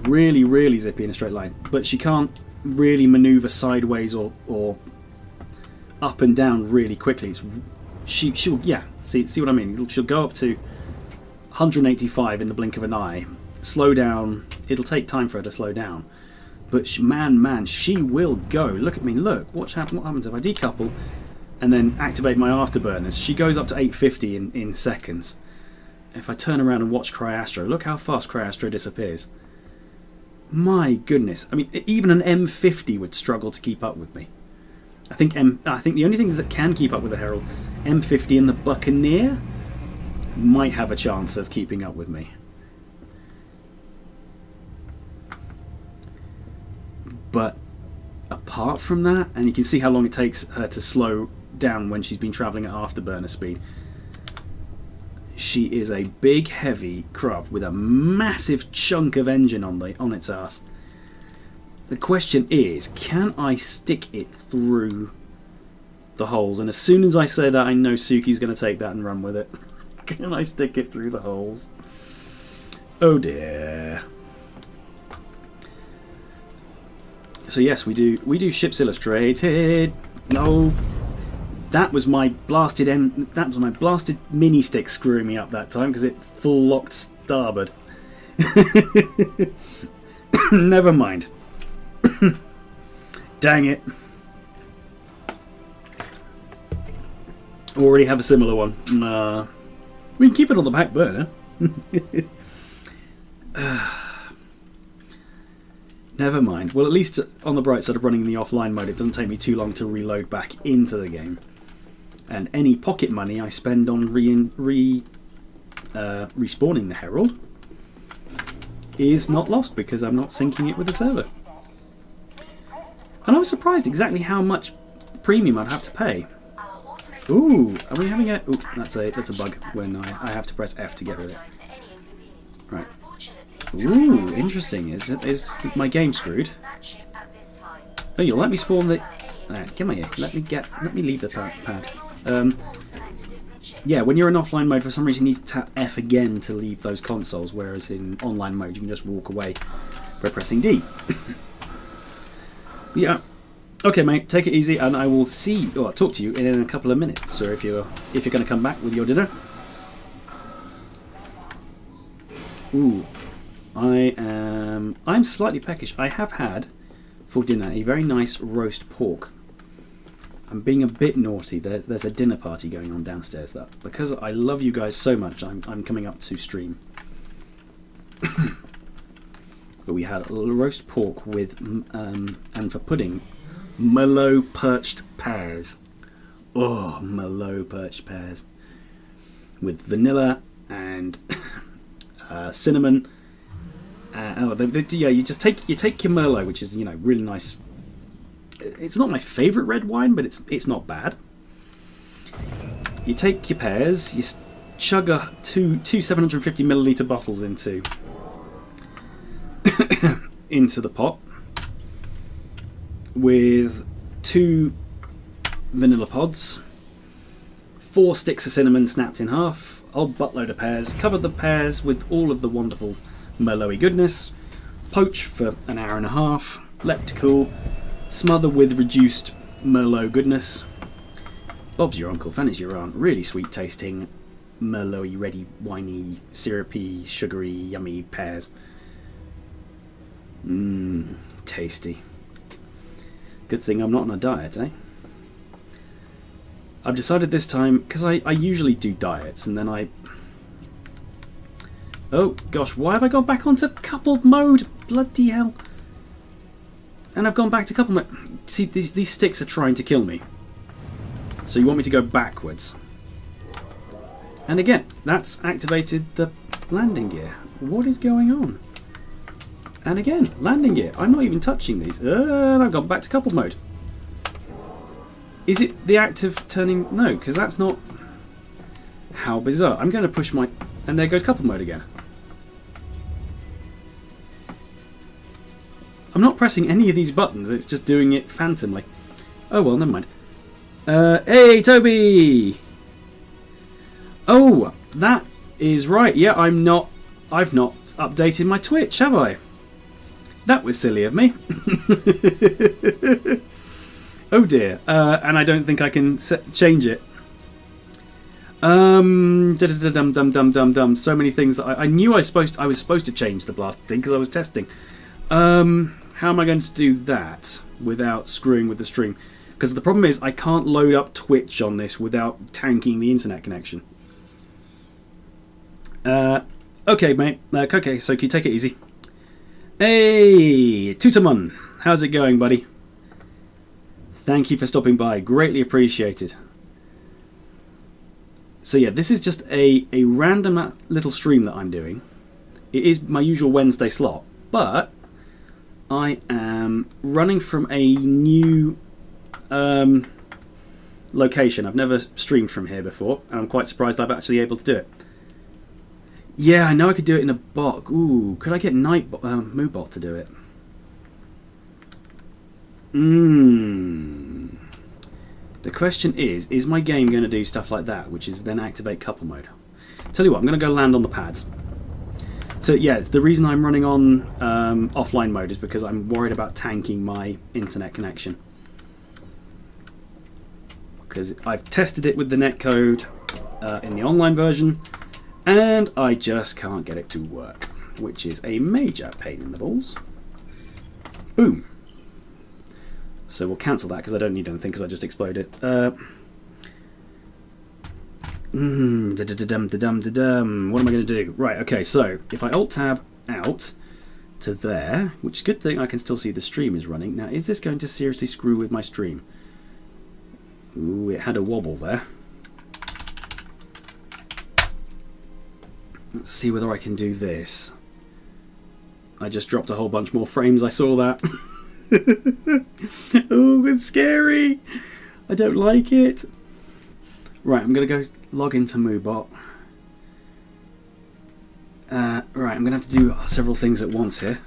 S1: Really zippy in a straight line. But she can't really maneuver sideways or up and down really quickly. She'll see what I mean. She'll go up to 185 in the blink of an eye, slow down. It'll take time for her to slow down. But man, she will go. Look at me, look. What happens if I decouple and then activate my afterburners? She goes up to 850 in seconds. If I turn around and watch Cryastro, look how fast Cryastro disappears. My goodness. I mean, even an M50 would struggle to keep up with me. I think the only things that can keep up with the Herald, M50 and the Buccaneer, might have a chance of keeping up with me. But apart from that, and you can see how long it takes her to slow down when she's been travelling at afterburner speed, she is a big, heavy Crub with a massive chunk of engine on its ass. The question is, can I stick it through the holes? And as soon as I say that, I know Suki's going to take that and run with it. Can I stick it through the holes? Oh dear. So yes, we do Ships Illustrated. No, that was my blasted mini stick screwing me up that time because it full locked starboard. Never mind. Dang it. Already have a similar one. We can keep it on the back burner. Never mind. Well, at least on the bright side of running in the offline mode, it doesn't take me too long to reload back into the game. And any pocket money I spend on respawning the Herald is not lost because I'm not syncing it with the server. And I was surprised exactly how much premium I'd have to pay. Ooh, are we having a... Ooh, that's a bug when I have to press F to get rid of it. Right. Ooh, interesting. Is my game screwed? Oh, you'll let me spawn the... come here. Let me leave the pad. Yeah, when you're in offline mode, for some reason you need to tap F again to leave those consoles, whereas in online mode you can just walk away by pressing D. Yeah. Okay, mate. Take it easy, and I will I'll talk to you in a couple of minutes. So if you're going to come back with your dinner. Ooh. I'm slightly peckish. I have had for dinner a very nice roast pork. I'm being a bit naughty. There's a dinner party going on downstairs. That because I love you guys so much, I'm coming up to stream. but we had roast pork with, and for pudding, Merlot perched pears. Oh, Merlot perched pears. With vanilla and cinnamon. You just take your Merlot, which is really nice. It's not my favourite red wine, but it's not bad. You take your pears, you chug two 750ml bottles into the pot with 2 vanilla pods, 4 sticks of cinnamon snapped in half, a whole buttload of pears, cover the pears with all of the wonderful Merlot-y goodness, poach for an hour and a half, let to cool, smother with reduced Merlot goodness. Bob's your uncle, Fanny's your aunt. Really sweet tasting, Merlot-y, ready, winey, syrupy, sugary, yummy pears. Tasty. Good thing I'm not on a diet, eh? I've decided this time, because I usually do diets, and then oh gosh, why have I gone back onto coupled mode? Bloody hell. And I've gone back to coupled mode. See, these sticks are trying to kill me. So you want me to go backwards. And again, that's activated the landing gear. What is going on? And again, landing gear. I'm not even touching these. And I've gone back to coupled mode. Is it the act of turning... No, because that's not... How bizarre. I'm going to push my... And there goes coupled mode again. I'm not pressing any of these buttons. It's just doing it phantomly. Oh, well, never mind. Hey, Toby! Oh, that is right. Yeah, I've not updated my Twitch, have I? That was silly of me. Oh dear. And I don't think I can change it. So many things that I knew I was supposed to change the blast thing because I was testing. How am I going to do that without screwing with the stream? Because the problem is I can't load up Twitch on this without tanking the internet connection. Okay, mate. Okay, so can you take it easy? Hey, Tutamon. How's it going, buddy? Thank you for stopping by. Greatly appreciated. So yeah, this is just a random little stream that I'm doing. It is my usual Wednesday slot, but I am running from a new location. I've never streamed from here before, and I'm quite surprised I'm actually able to do it. Yeah, I know I could do it in a bot. Ooh, could I get Moobot to do it? The question is my game going to do stuff like that, which is then activate couple mode? Tell you what, I'm going to go land on the pads. So yeah, the reason I'm running on offline mode is because I'm worried about tanking my internet connection. Because I've tested it with the netcode in the online version, and I just can't get it to work, which is a major pain in the balls. Boom. So we'll cancel that because I don't need anything because I just exploded. What am I going to do? Right, okay, so if I Alt-Tab out to there, which good thing I can still see the stream is running. Now, is this going to seriously screw with my stream? Ooh, it had a wobble there. Let's see whether I can do this. I just dropped a whole bunch more frames, I saw that. Oh, it's scary. I don't like it. Right, I'm going to go log into Moobot. Right, I'm going to have to do several things at once here.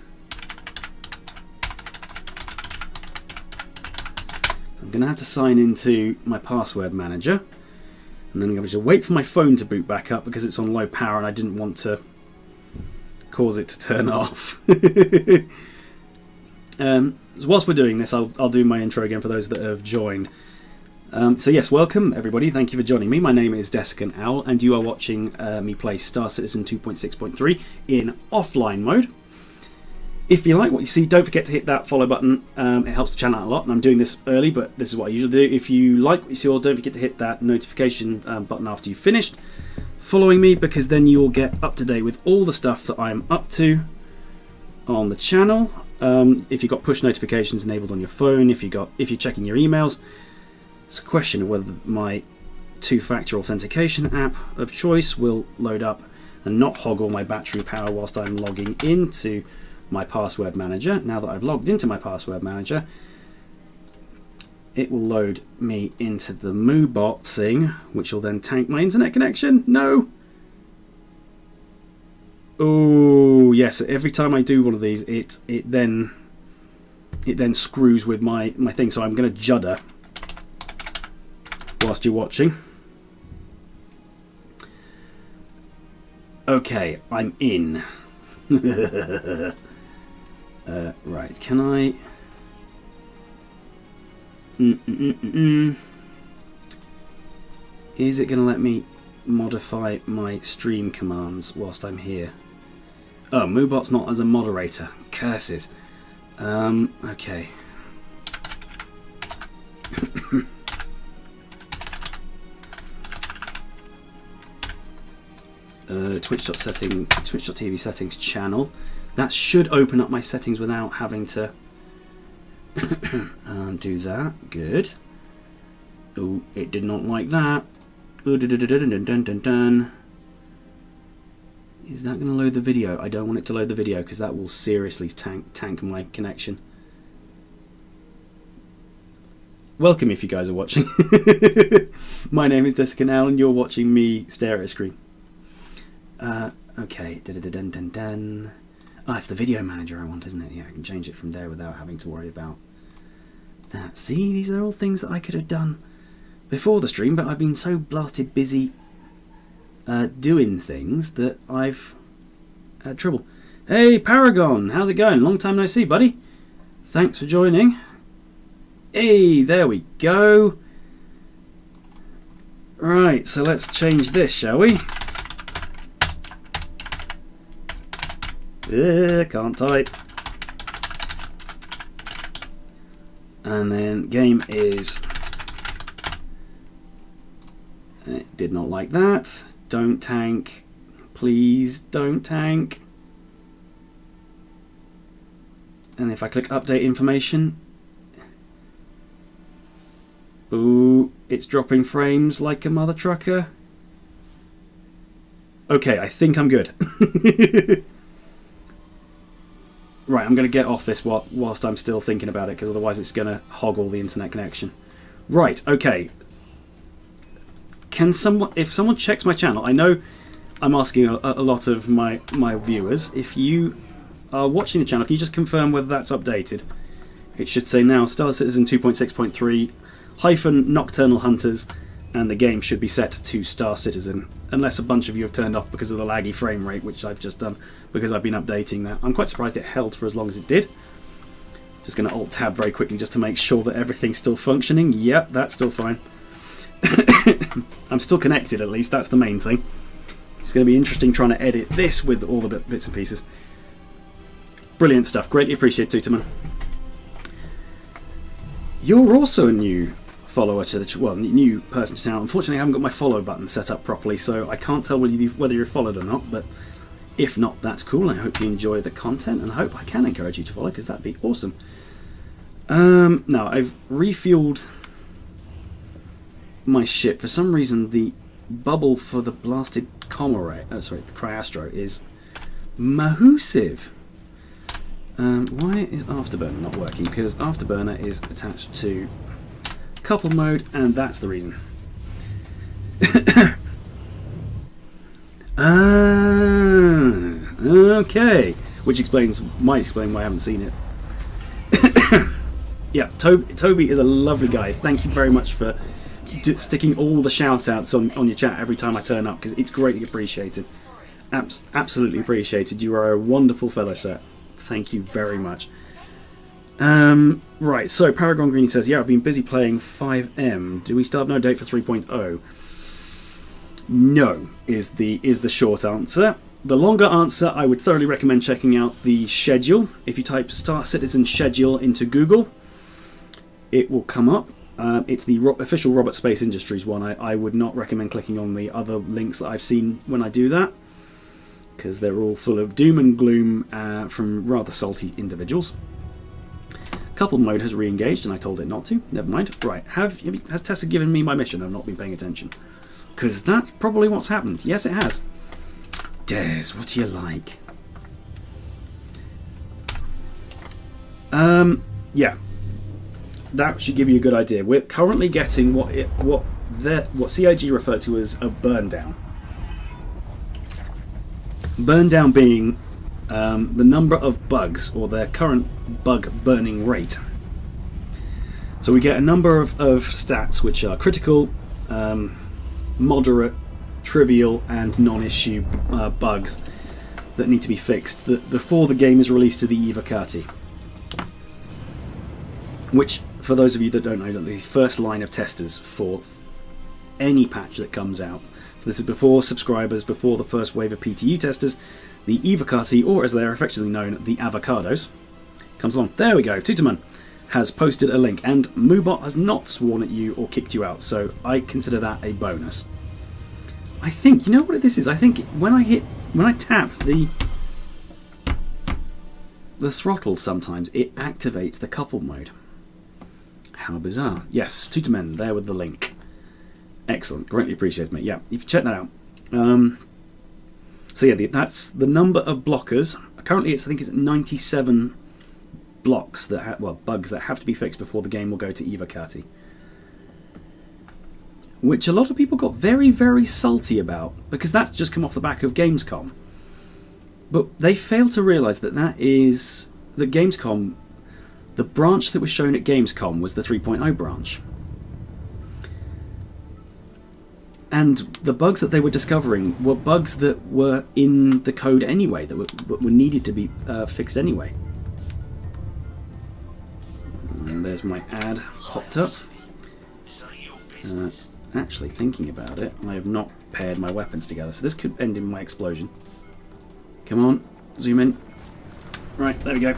S1: I'm going to have to sign into my password manager. And then I'm going to wait for my phone to boot back up because it's on low power and I didn't want to cause it to turn off. So whilst we're doing this, I'll do my intro again for those that have joined. So yes, welcome everybody. Thank you for joining me. My name is Desikan Owl, and you are watching me play Star Citizen 2.6.3 in offline mode. If you like what you see, don't forget to hit that follow button. It helps the channel out a lot, and I'm doing this early, but this is what I usually do. If you like what you see, don't forget to hit that notification button after you've finished following me, because then you'll get up to date with all the stuff that I'm up to on the channel. If you've got push notifications enabled on your phone, if you're checking your emails, it's a question of whether my two-factor authentication app of choice will load up and not hog all my battery power whilst I'm logging into my password manager. Now that I've logged into my password manager, it will load me into the MooBot thing, which will then tank my internet connection. No! Oh yes, every time I do one of these, it then screws with my thing, so I'm going to judder whilst you're watching. Okay, I'm in. Right, can I... Is it going to let me modify my stream commands whilst I'm here? Oh, MooBot's not as a moderator. Curses. Okay. Twitch.tv settings channel. That should open up my settings without having to do that. Good. Oh, it did not like that. Is that going to load the video? I don't want it to load the video because that will seriously tank my connection. Welcome if you guys are watching. My name is Desicanal and you're watching me stare at a screen. Okay. Ah, it's the video manager I want, isn't it? Yeah, I can change it from there without having to worry about that. See, these are all things that I could have done before the stream, but I've been so blasted busy doing things that I've had trouble. Hey, Paragon, how's it going? Long time no see, buddy. Thanks for joining. Hey, there we go. Right, so let's change this, shall we? Can't type. And then game is... It did not like that. Don't tank. Please don't tank. And if I click update information... Ooh, it's dropping frames like a mother trucker. Okay, I think I'm good. Right, I'm going to get off this whilst I'm still thinking about it, because otherwise it's going to hog all the internet connection. Right, okay. If someone checks my channel, I know I'm asking a lot of my viewers. If you are watching the channel, can you just confirm whether that's updated? It should say now Star Citizen 2.6.3 hyphen Nocturnal Hunters, and the game should be set to Star Citizen, unless a bunch of you have turned off because of the laggy frame rate, which I've just done because I've been updating that. I'm quite surprised it held for as long as it did. Just going to Alt-Tab very quickly just to make sure that everything's still functioning. Yep, that's still fine. I'm still connected, at least. That's the main thing. It's going to be interesting trying to edit this with all the bits and pieces. Brilliant stuff. Greatly appreciated, Tutorman. You're also a new follower to the new person to the channel. Unfortunately, I haven't got my follow button set up properly, so I can't tell whether you're followed or not. But if not, that's cool. I hope you enjoy the content, and I hope I can encourage you to follow, because that'd be awesome. Now I've refueled my ship. For some reason, the bubble for the blasted the Cryastro is massive. Why is Afterburner not working? Because Afterburner is attached to couple mode, and that's the reason. Okay, which might explain why I haven't seen it. Yeah, Toby is a lovely guy. Thank you very much for sticking all the shout outs on your chat every time I turn up, because it's greatly appreciated. Absolutely appreciated. You are a wonderful fellow, sir. Thank you very much. Right, so Paragon Greenie says, yeah, I've been busy playing 5M. Do we still have no date for 3.0? No, is the short answer. The longer answer, I would thoroughly recommend checking out the schedule. If you type Star Citizen schedule into Google, it will come up. It's the official Robert Space Industries one. I would not recommend clicking on the other links that I've seen when I do that. because they're all full of doom and gloom from rather salty individuals. Couple mode has re-engaged and I told it not to. Never mind. Right, has Tessa given me my mission? I've not been paying attention. Because that's probably what's happened. Yes, it has. Des, what do you like? Yeah. That should give you a good idea. We're currently getting what CIG refer to as a burn down. Burn down being the number of bugs, or their current bug burning rate. So we get a number of stats which are critical, moderate, trivial and non-issue bugs that need to be fixed before the game is released to the Evocati. Which, for those of you that don't know, are the first line of testers for any patch that comes out. So this is before subscribers, before the first wave of PTU testers. The Evocati, or as they're affectionately known, the Avocados, comes along. There we go. Tutorman has posted a link, and Moobot has not sworn at you or kicked you out, so I consider that a bonus. I think, you know what this is? I think when I tap the throttle sometimes, it activates the couple mode. How bizarre. Yes, Tutorman, there with the link. Excellent. Greatly appreciated, mate. Yeah, you can check that out. So yeah, that's the number of blockers. Currently, I think it's 97 blocks bugs that have to be fixed before the game will go to Evocati. Which a lot of people got very, very salty about, because that's just come off the back of Gamescom. But they fail to realise that Gamescom, the branch that was shown at Gamescom was the 3.0 branch. And the bugs that they were discovering were bugs that were in the code anyway, that were needed to be fixed anyway. And there's my ad popped up. Actually, thinking about it, I have not paired my weapons together, so this could end in my explosion. Come on, zoom in. Right, there we go.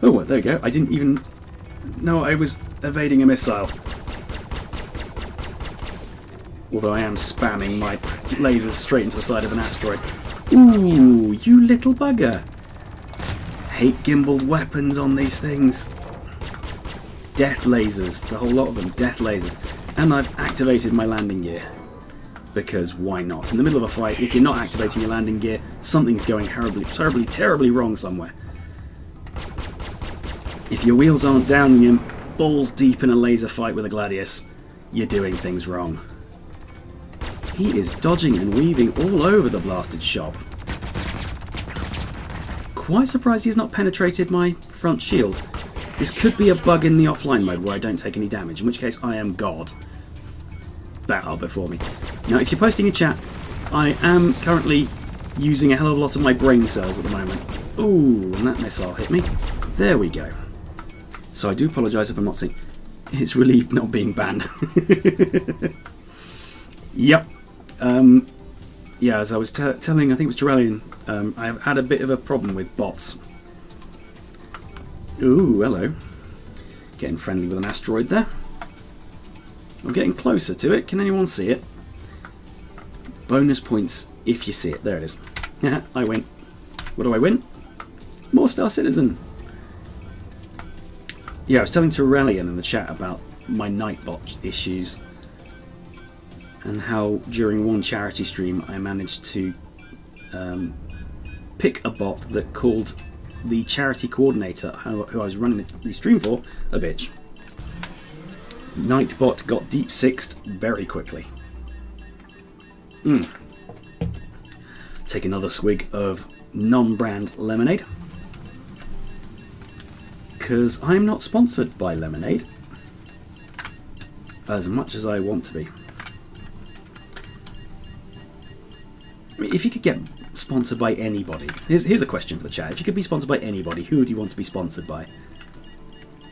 S1: Oh, there we go. I didn't even know I was evading a missile. Although I am spamming my lasers straight into the side of an asteroid. Ooh, you little bugger. Hate gimbaled weapons on these things. Death lasers, the whole lot of them, death lasers. And I've activated my landing gear. Because why not? In the middle of a fight, if you're not activating your landing gear, something's going terribly wrong somewhere. If your wheels aren't down and you're balls deep in a laser fight with a Gladius, you're doing things wrong. He is dodging and weaving all over the blasted shop. Quite surprised he's not penetrated my front shield. This could be a bug in the offline mode where I don't take any damage, in which case I am God. Bow before me. Now, if you're posting in chat, I am currently using a hell of a lot of my brain cells at the moment. Ooh, and that missile hit me. There we go. So I do apologise if I'm not seeing. It's relieved not being banned. Yep. Yeah, as I was telling, I think it was Terralian, I've had a bit of a problem with bots. Ooh, hello. Getting friendly with an asteroid there. I'm getting closer to it. Can anyone see it? Bonus points if you see it. There it is. I win. What do I win? More Star Citizen. Yeah, I was telling Terralian in the chat about my Nightbot issues. And how during one charity stream I managed to pick a bot that called the charity coordinator, who I was running the stream for, a bitch. Nightbot got deep sixed very quickly. Take another swig of non-brand lemonade. Because I'm not sponsored by lemonade. As much as I want to be. I mean, if you could get sponsored by anybody, here's a question for the chat. If you could be sponsored by anybody, who would you want to be sponsored by?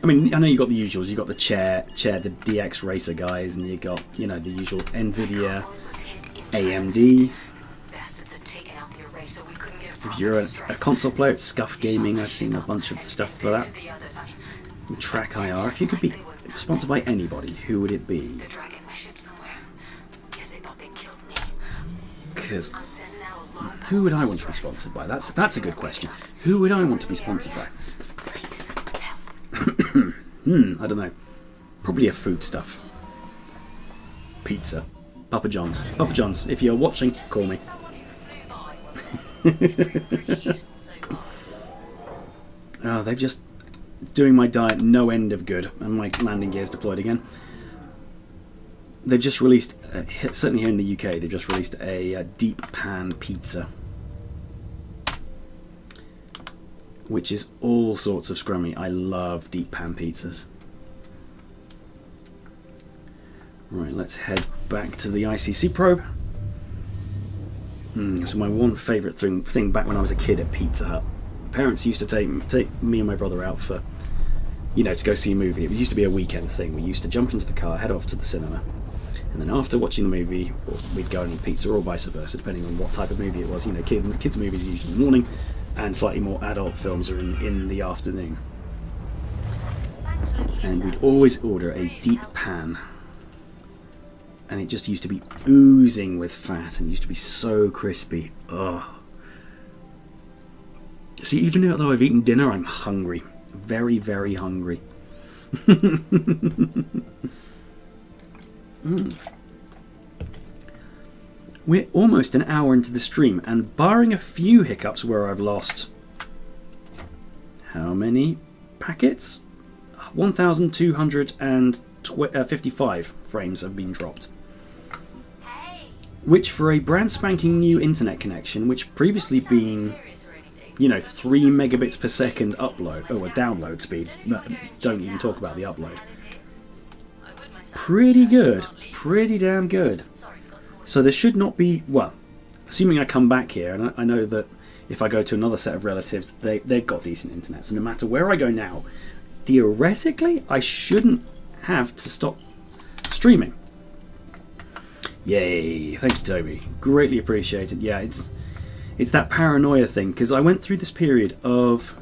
S1: I mean, I know you got the usuals. You got the chair, the DX Racer guys, and you got, you know, the usual Nvidia, AMD. If you're a console player, it's Scuff Gaming. I've seen a bunch of stuff for that. Track IR. If you could be sponsored by anybody, who would it be? Because Who would I want to be sponsored by? That's a good question. Who would I want to be sponsored by? I don't know. Probably a food stuff. Pizza. Papa John's. Papa John's, if you're watching, call me. Oh, they're just doing my diet no end of good, and my landing gear's deployed again. They've just released, certainly here in the UK, they've just released a deep pan pizza, which is all sorts of scrummy. I love deep pan pizzas. Right, let's head back to the ICC probe. So my one favourite thing back when I was a kid at Pizza Hut. Parents used to take me and my brother out for, to go see a movie. It used to be a weekend thing. We used to jump into the car, head off to the cinema, and then after watching the movie, we'd go and eat pizza, or vice versa, depending on what type of movie it was. Kids' movies are usually in the morning, and slightly more adult films are in the afternoon. And we'd always order a deep pan, and it just used to be oozing with fat, and used to be so crispy. Ugh. See, even though I've eaten dinner, I'm hungry. Very, very hungry. We're almost an hour into the stream, and barring a few hiccups where I've lost... how many packets? 1,255 frames have been dropped. Which, for a brand spanking new internet connection, which previously been... 3 megabits per second upload, or download speed, don't even talk about the upload. Pretty good, pretty damn good. So there should not be, well, assuming I come back here, and I know that if I go to another set of relatives, they've got decent internet, so no matter where I go now, theoretically, I shouldn't have to stop streaming. Yay, thank you, Toby. Greatly appreciated. Yeah, it's that paranoia thing, because I went through this period of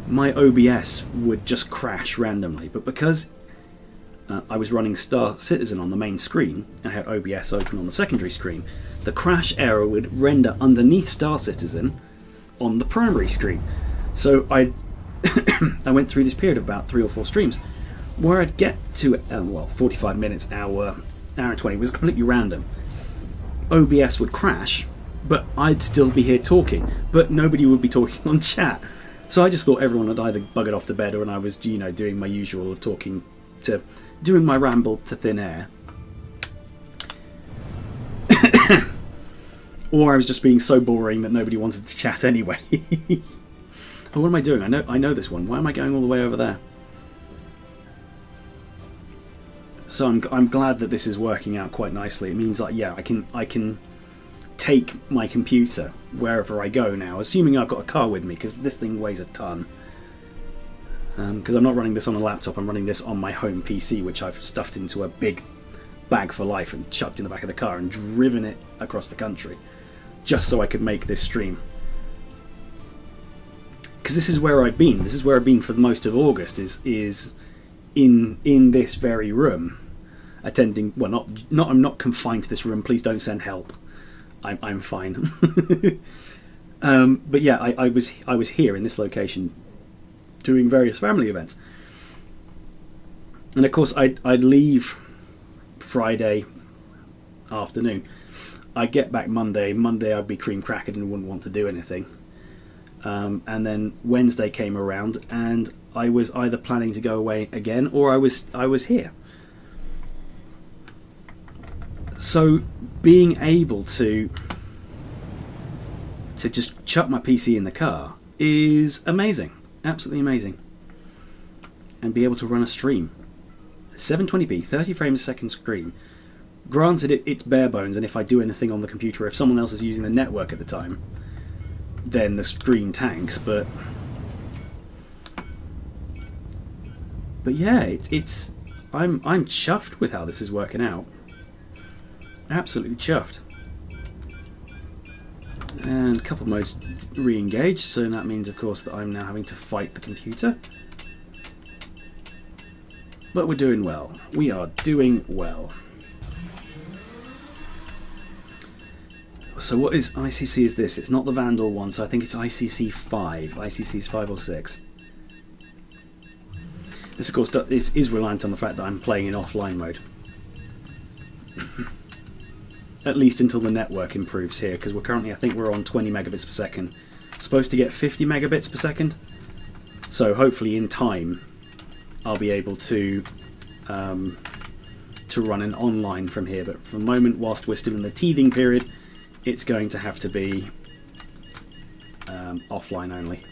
S1: my OBS would just crash randomly, but because I was running Star Citizen on the main screen and I had OBS open on the secondary screen, the crash error would render underneath Star Citizen on the primary screen. So I went through this period of about 3 or 4 streams where I'd get to 45 minutes, hour and 20 was completely random. OBS would crash, but I'd still be here talking, but nobody would be talking on chat. So I just thought everyone had either buggered off to bed, or I was, doing my usual of doing my ramble to thin air. Or I was just being so boring that nobody wanted to chat anyway. Oh, what am I doing? I know this one. Why am I going all the way over there? So I'm glad that this is working out quite nicely. It means that, yeah, I can take my computer wherever I go now, assuming I've got a car with me, because this thing weighs a ton. Because I'm not running this on a laptop, I'm running this on my home PC, which I've stuffed into a big bag for life and chucked in the back of the car and driven it across the country, just so I could make this stream. Because this is where I've been. This is where I've been for most of August. Is in this very room, attending. Well, I'm not confined to this room. Please don't send help. I'm fine. But yeah, I was here in this location, doing various family events, and of course I'd leave Friday afternoon. I'd get back Monday. Monday I'd be cream crackered and wouldn't want to do anything. And then Wednesday came around, and I was either planning to go away again, or I was here. So being able to just chuck my PC in the car is amazing, absolutely amazing, and be able to run a stream, 720p, 30 frames a second screen. Granted, it's bare bones, and if I do anything on the computer, if someone else is using the network at the time, then the screen tanks. But yeah, I'm chuffed with how this is working out. Absolutely chuffed. And couple modes re-engaged, so that means, of course, that I'm now having to fight the computer. But we're doing well. We are doing well. So what is ICC is this? It's not the Vandal one, so I think it's ICC 5. ICC's 5 or 6. This, of course, is reliant on the fact that I'm playing in offline mode. At least until the network improves here, because we're currently, I think we're on 20 megabits per second. Supposed to get 50 megabits per second. So hopefully in time, I'll be able to run an online from here. But for the moment, whilst we're still in the teething period, it's going to have to be offline only.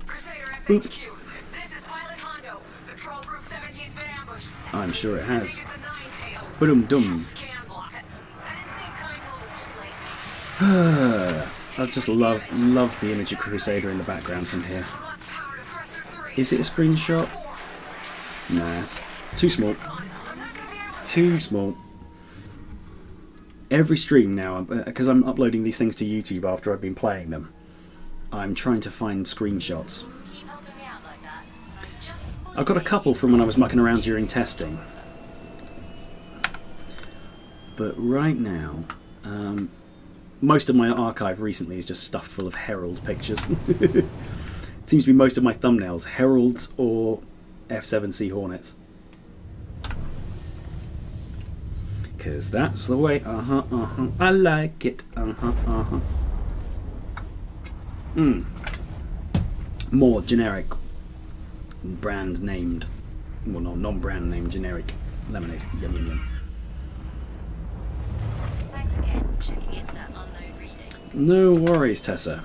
S2: Crusader FHQ. This is Pilot Hondo. Control Group 17's been ambushed.
S1: I'm sure it has.
S2: Get the nine tails.
S1: Ba-dum-dum.
S2: Scan block. I didn't think Kaito was too late.
S1: I just love the image of Crusader in the background from here.
S2: Lost power to thruster 3.
S1: Is it a screenshot? Nah. Too small. Too small. Every stream now, because I'm uploading these things to YouTube after I've been playing them, I'm trying to find screenshots.
S2: Keep helping me out like that. Just
S1: I've got a couple from when I was mucking around during testing. But right now, most of my archive recently is just stuffed full of Herald pictures. It seems to be most of my thumbnails, Heralds or F7C Hornets. Because that's the way, I like it, More generic, brand named, well, no, non-brand named, generic lemonade. Yum, yum, yum.
S2: thanks again for checking into that unknown reading.
S1: No worries, Tessa.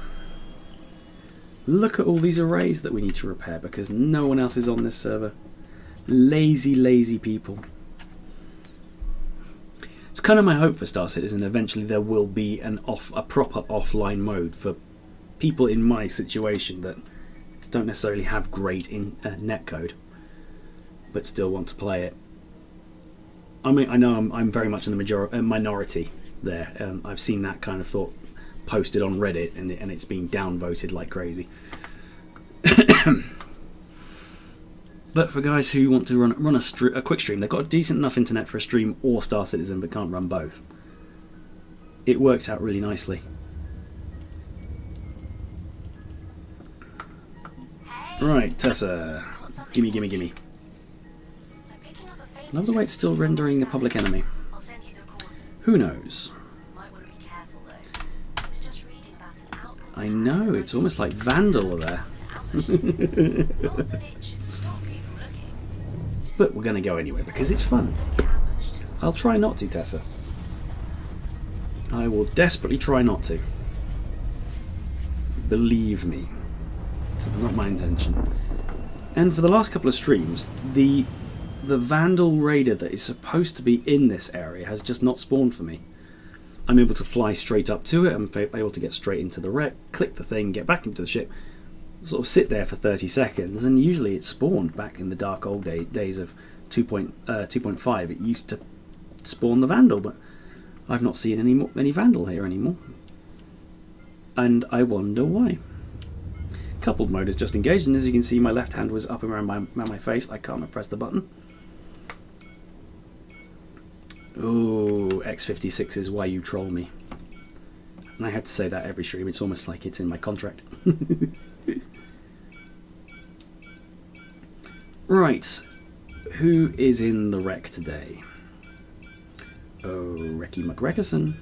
S1: Look at all these arrays that we need to repair because no one else is on this server. Lazy, lazy people. It's kind of my hope for Star Citizen. Eventually there will be a proper offline mode for people in my situation that don't necessarily have great netcode, but still want to play it. I mean, I know I'm very much in the minority there. I've seen that kind of thought posted on Reddit, and it's being downvoted like crazy. But for guys who want to run a quick stream, they've got a decent enough internet for a stream or Star Citizen, but can't run both. It works out really nicely. Right, Tessa. Gimme, gimme, gimme.
S2: I'm picking up a faint
S1: Love the way it's still rendering the public enemy.
S2: I'll send you the coordinates.
S1: Who knows?
S2: Might want to be careful though. I was just reading about an outlaw.
S1: I know, it's almost like Vandal there.
S2: Not that it should stop you from looking. Just
S1: But we're going to go anyway because it's fun.
S2: don't get ambushed.
S1: I'll try not to, Tessa. I will desperately try not to. Believe me. It's not my intention. And for the last couple of streams, the Vandal Raider that is supposed to be in this area has just not spawned for me. I'm able to fly straight up to it, I'm able to get straight into the wreck, click the thing, get back into the ship, sort of sit there for 30 seconds, and usually it's spawned back in the dark old days of 2.5. It used to spawn the Vandal, but I've not seen any Vandal here anymore. And I wonder why. Coupled mode is just engaged, and as you can see, my left hand was up around my face. I can't press the button. Oh, X56 is why you troll me. And I had to say that every stream. It's almost like it's in my contract. Right. Who is in the wreck today? Oh, Recky McReckerson.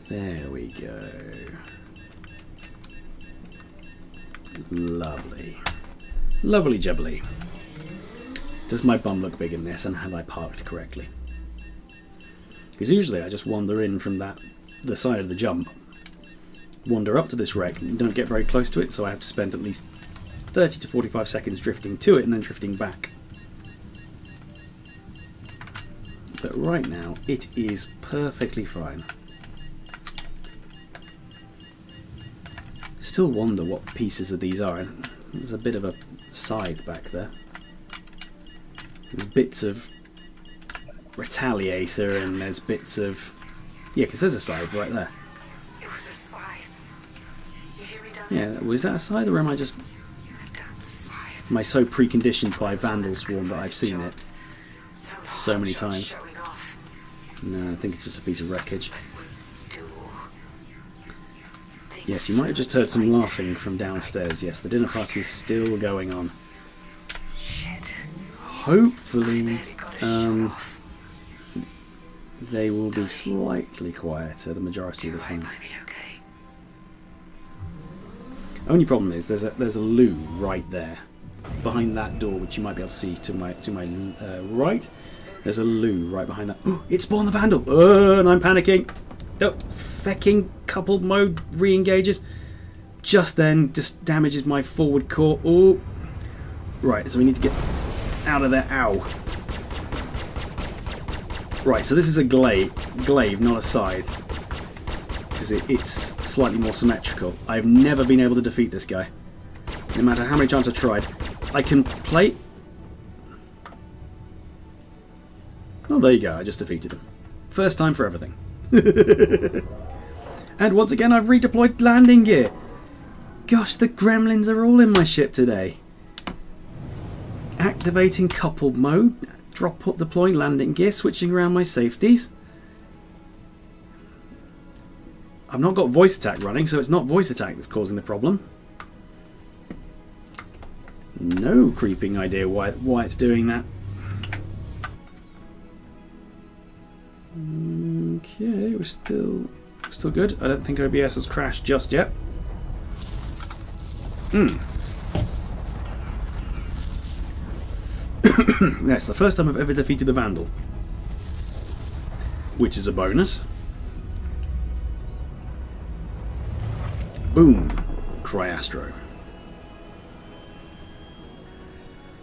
S1: There we go. Lovely. Lovely jubbly. Does my bum look big in this, and have I parked correctly? Because usually I just wander in from the side of the jump, wander up to this wreck, and don't get very close to it, so I have to spend at least 30 to 45 seconds drifting to it and then drifting back. But right now, it is perfectly fine. Still wonder what pieces of these are. There's a bit of a scythe back there. There's bits of retaliator and there's bits of... Yeah, because there's a scythe right there.
S3: It was a scythe. You hear me, Dan?
S1: Yeah, was that a scythe, or am I just...
S3: Damn scythe.
S1: Am I so preconditioned by Vandal Swarm that I've seen it? so many
S3: Just
S1: times.
S3: showing off.
S1: No, I think it's just a piece of wreckage.
S3: Was dual. They
S1: Yes, you might have just heard some laughing from downstairs. Yes, the dinner party is still going on.
S3: Shit.
S1: Hopefully,
S3: Barely got a shot off.
S1: they will be slightly quieter the majority of the time.
S3: Might be okay.
S1: Only problem is there's a loo right there, behind that door, which you might be able to see to my right. There's a loo right behind that. Oh, it spawned the vandal, and I'm panicking. Oh, fecking coupled mode re-engages. Just then, just damages my forward core. Oh, right. So we need to get out of there. Ow. Right. So this is a glaive, not a scythe. Because it's slightly more symmetrical. I've never been able to defeat this guy. No matter how many times I've tried. I can play... Oh, there you go. I just defeated him. First time for everything. And once again, I've redeployed landing gear. Gosh, the gremlins are all in my ship today. Activating coupled mode. Deploying landing gear. Switching around my safeties. I've not got voice attack running, so it's not voice attack that's causing the problem. No creeping idea why it's doing that. Okay, we're still good. I don't think OBS has crashed just yet. That's the first time I've ever defeated the Vandal, which is a bonus. Boom, Cryastro.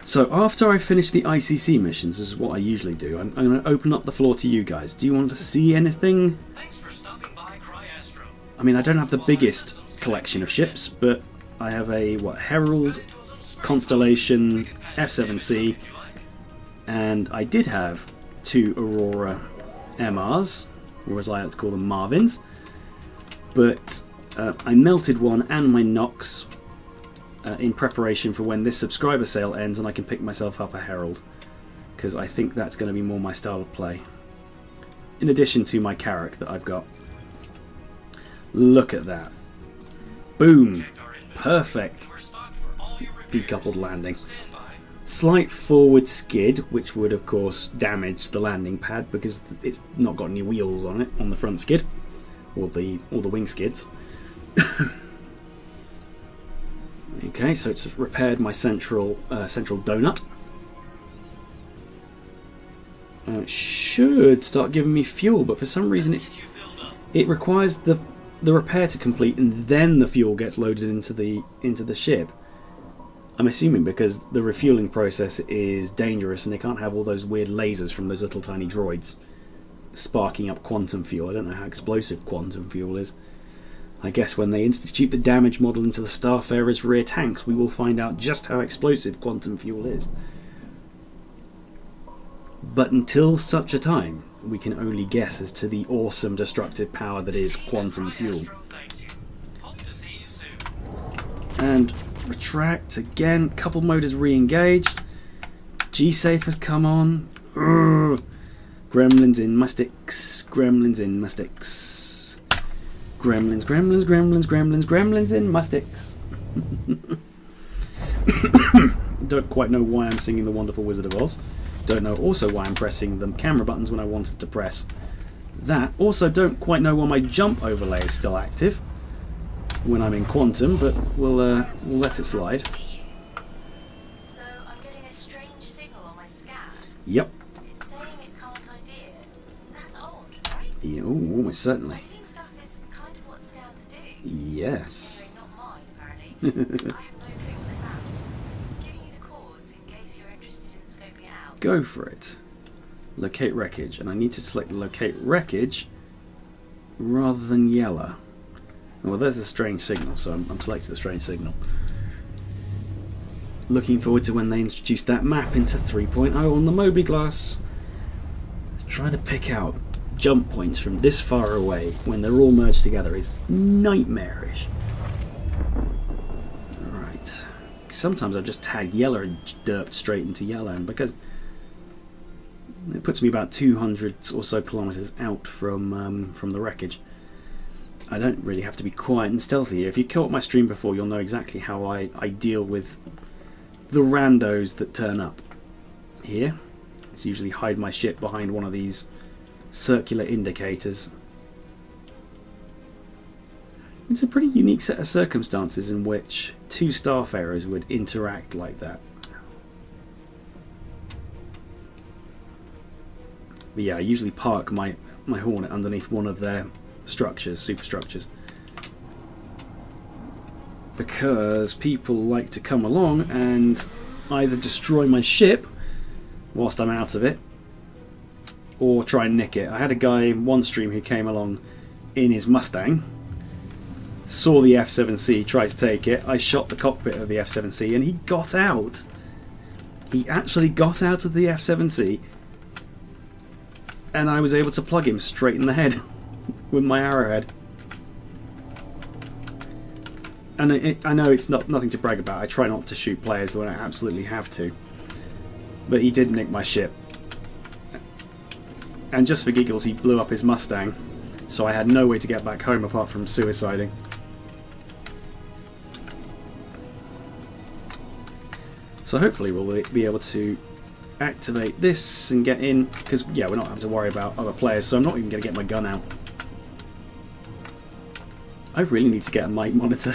S1: So after I finish the ICC missions, this is what I usually do. I'm going to open up the floor to you guys. Do you want to see anything?
S4: Thanks for stopping by, Cryastro.
S1: I mean, I don't have the biggest collection of ships, but I have a Herald, Constellation, F7C, and I did have 2 Aurora MRs, or as I like to call them, Marvins. But I melted one and my Nox in preparation for when this subscriber sale ends and I can pick myself up a Herald, because I think that's going to be more my style of play, in addition to my Carrack that I've got. Look at that. Boom. Perfect decoupled landing. Slight forward skid, which would of course damage the landing pad because it's not got any wheels on it on the front skid, or the wing skids. Okay, so it's repaired my central donut. It should start giving me fuel, but for some reason it requires the repair to complete and then the fuel gets loaded into the ship. I'm assuming because the refueling process is dangerous and they can't have all those weird lasers from those little tiny droids sparking up quantum fuel. I don't know how explosive quantum fuel is. I guess when they institute the damage model into the Starfarer's rear tanks, we will find out just how explosive quantum fuel is. But until such a time, we can only guess as to the awesome destructive power that is quantum fuel. And retract again. Couple mode is re-engaged. G-Safe has come on. Urgh. Gremlins in my sticks. Gremlins in my sticks. Gremlins, gremlins, gremlins, gremlins, gremlins in my sticks. Don't quite know why I'm singing The Wonderful Wizard of Oz. Don't know also why I'm pressing the camera buttons when I wanted to press that. Also don't quite know why my jump overlay is still active when I'm in quantum, but we'll let it slide.
S2: So I'm getting a strange signal on my scan.
S1: Yep.
S2: It's saying it can't ID it. That's odd, right?
S1: Yeah, almost certainly.
S2: IDing stuff is kind of what scans do.
S1: Yes.
S2: Anyway, not mine, apparently. Because I have no clue what they found. I'm giving you the codes in case you're interested in scoping it out.
S1: Go for it. Locate wreckage, and I need to select locate wreckage rather than yellow. Well, there's the strange signal, so I'm selecting the strange signal. Looking forward to when they introduce that map into 3.0 on the Moby Glass. Trying to pick out jump points from this far away when they're all merged together is nightmarish. Alright. Sometimes I've just tagged yellow and derped straight into yellow, and because It puts me about 200 or so kilometres out from the wreckage. I don't really have to be quiet and stealthy here. If you caught my stream before, you'll know exactly how I deal with the randos that turn up. Here, it's usually hide my ship behind one of these circular indicators. It's a pretty unique set of circumstances in which two starfarers would interact like that. But yeah, I usually park my Hornet underneath one of their structures, superstructures, because people like to come along and either destroy my ship whilst I'm out of it, or try and nick it. I had a guy in one stream who came along in his Mustang, saw the F7C, tried to take it. I shot the cockpit of the F7C and he got out. He actually got out of the F7C and I was able to plug him straight in the head with my arrowhead. And I know it's nothing to brag about. I try not to shoot players when I absolutely have to. But he did nick my ship. And just for giggles, he blew up his Mustang. So I had no way to get back home apart from suiciding. So hopefully we'll be able to activate this and get in. Because, yeah, we're not having to worry about other players. So I'm not even going to get my gun out. I really need to get a mic monitor.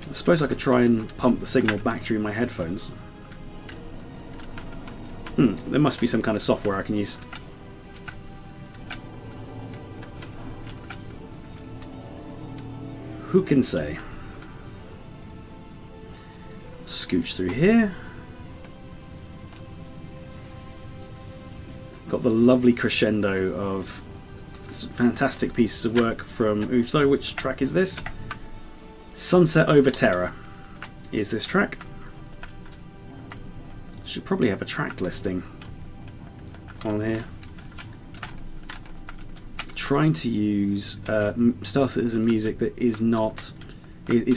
S1: I suppose I could try and pump the signal back through my headphones. There must be some kind of software I can use. Who can say? Scooch through here. Got the lovely crescendo of fantastic pieces of work from Utho. Which track is this? Sunset Over Terror is this track. Should probably have a track listing on here. Trying to use Star Citizen music that is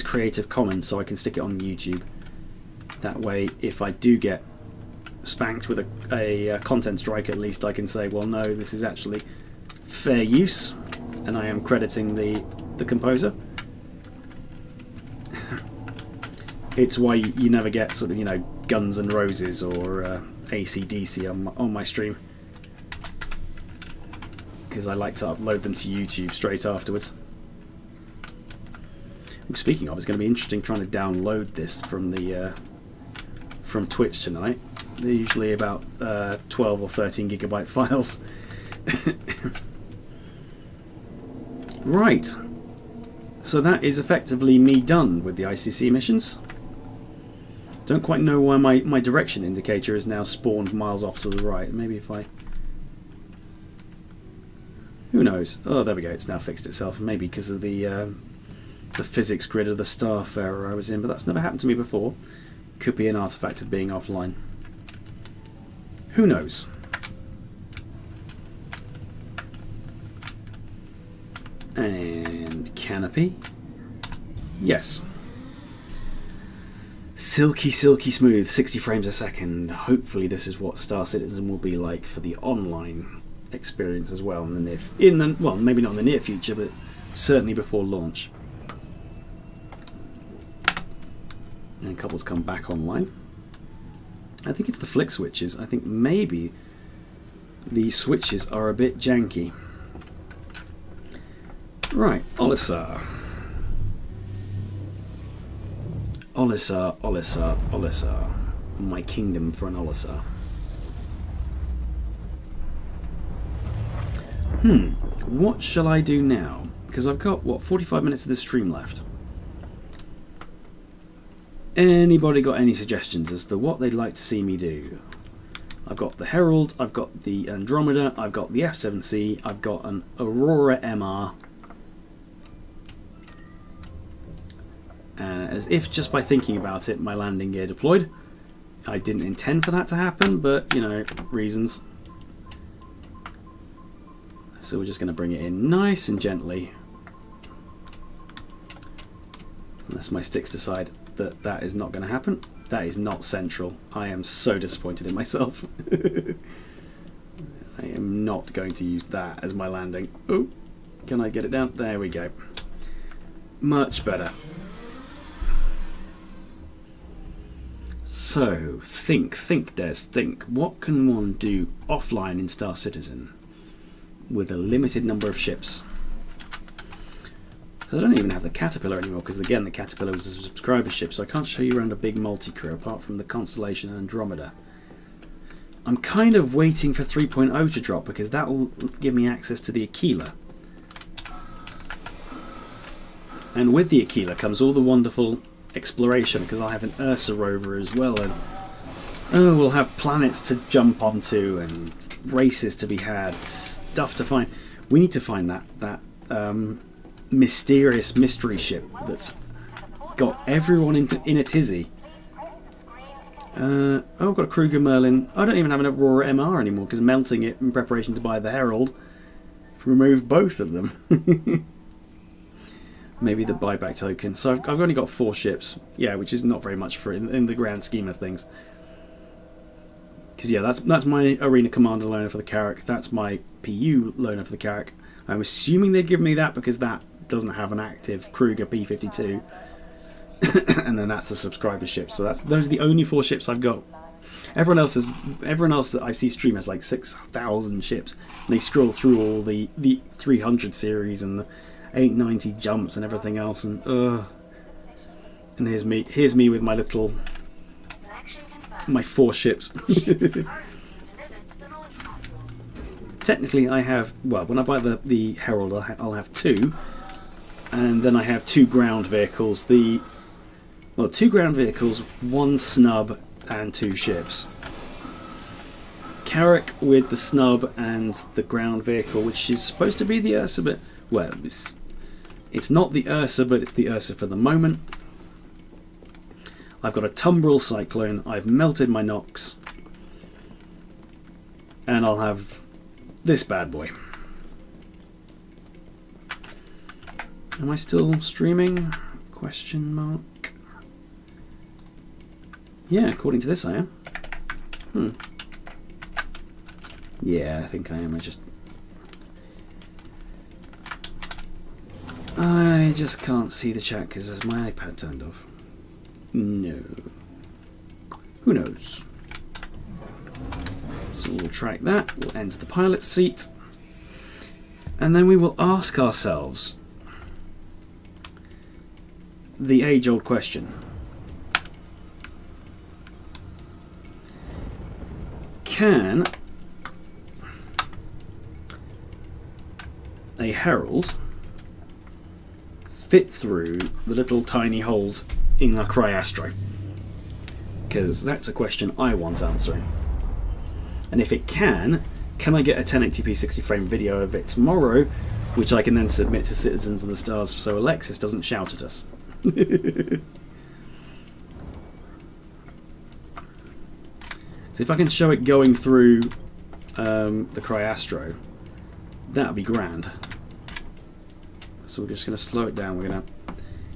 S1: Creative Commons, so I can stick it on YouTube. That way, if I do get spanked with a content strike, at least I can say, well, no, this is actually fair use, and I am crediting the composer. It's why you never get sort of, you know, Guns N' Roses or AC/DC on my stream, because I like to upload them to YouTube straight afterwards. Speaking of, it's going to be interesting trying to download this from Twitch tonight. They're usually about 12 or 13 gigabyte files. Right, so that is effectively me done with the ICC missions. Don't quite know why my direction indicator is now spawned miles off to the right. Maybe if I... Who knows? Oh, there we go. It's now fixed itself. Maybe because of the physics grid of the Starfarer I was in, but that's never happened to me before. Could be an artifact of being offline. Who knows? And canopy. Yes. Silky, silky smooth, 60 frames a second. Hopefully this is what Star Citizen will be like for the online experience as well well, maybe not in the near future, but certainly before launch. And couples come back online. I think it's the flick switches. I think maybe the switches are a bit janky. Right, Olisar. Olisar, Olisar, Olisar. My kingdom for an Olisar. What shall I do now? Because I've got, what, 45 minutes of this stream left. Anybody got any suggestions as to what they'd like to see me do? I've got the Herald, I've got the Andromeda, I've got the F7C, I've got an Aurora MR. As if just by thinking about it, my landing gear deployed. I didn't intend for that to happen, but, you know, reasons. So we're just going to bring it in nice and gently. Unless my sticks decide that that is not going to happen. That is not central. I am so disappointed in myself. I am not going to use that as my landing. Oh, can I get it down? There we go. Much better. So, think, Des, think. What can one do offline in Star Citizen with a limited number of ships? So I don't even have the Caterpillar anymore, because again, the Caterpillar was a subscriber ship, so I can't show you around a big multi-crew apart from the Constellation and Andromeda. I'm kind of waiting for 3.0 to drop, because that will give me access to the Aquila. And with the Aquila comes all the wonderful exploration, because I'll have an Ursa rover as well, and we'll have planets to jump onto and races to be had, stuff to find. We need to find that mysterious mystery ship that's got everyone in a tizzy. I've got a Kruger Merlin. I don't even have an Aurora MR anymore, because melting it in preparation to buy the Herald remove both of them. Maybe the buyback token. So I've only got 4 ships. Yeah, which is not very much for in the grand scheme of things. Because yeah, that's my Arena Commander loaner for the Carrack. That's my PU loaner for the Carrack. I'm assuming they'd give me that because that doesn't have an active Kruger P-52. And then that's the subscriber ship. So those are the only 4 ships I've got. Everyone else that I see stream has like 6,000 ships. And they scroll through all the 300 series and the 890 jumps and everything else, and here's me with my little my 4 ships. Technically, I have, well, when I buy the Herald, I'll have 2, and then I have 2 ground vehicles. 2 ground vehicles, 1 snub, and 2 ships. Carrack with the snub and the ground vehicle, which is supposed to be the Ursa, but well, it's not the Ursa, but it's the Ursa for the moment. I've got a Tumbril Cyclone. I've melted my Nox, and I'll have this bad boy. Am I still streaming? Question mark. Yeah, according to this, I am. Yeah, I think I am. I just can't see the chat because there's my iPad turned off. No. Who knows? So we'll track that. We'll enter the pilot's seat. And then we will ask ourselves the age-old question. Can a Herald fit through the little tiny holes in a Cryastro? Because that's a question I want answering. And if it can I get a 1080p 60 frame video of it tomorrow, which I can then submit to Citizens of the Stars so Alexis doesn't shout at us? So if I can show it going through the Cryastro, that would be grand. So we're just going to slow it down. We're going to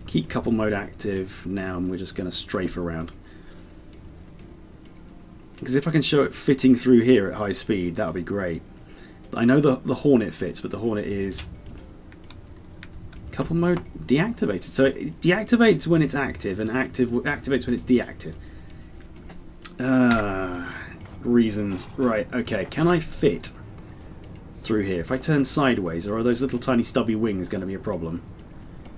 S1: keep couple mode active now, and we're just going to strafe around. Because if I can show it fitting through here at high speed, that would be great. I know the Hornet fits, but the Hornet is couple mode deactivated. So it deactivates when it's active, and activates when it's deactive. Reasons. Right, okay. Can I fit through here? If I turn sideways, or are those little tiny stubby wings going to be a problem?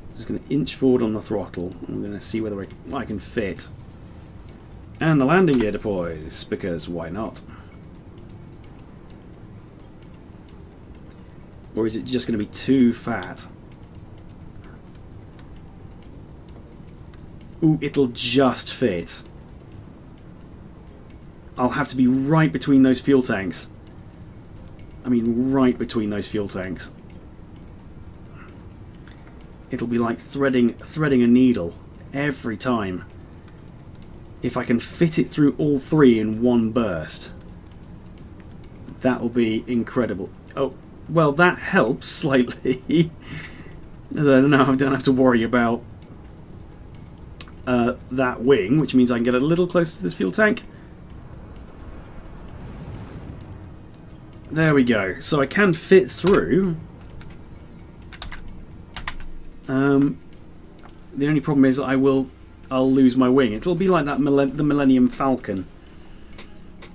S1: I'm just going to inch forward on the throttle. I'm going to see whether I can fit. And the landing gear deploys, because why not? Or is it just going to be too fat? Ooh, it'll just fit. I'll have to be right between those fuel tanks. I mean, right between those fuel tanks. It'll be like threading a needle every time. If I can fit it through all 3 in one burst, that will be incredible. Oh, well, that helps slightly. I don't know, I don't have to worry about that wing, which means I can get a little closer to this fuel tank. There we go. So I can fit through. The only problem is I'll lose my wing. It'll be like that the Millennium Falcon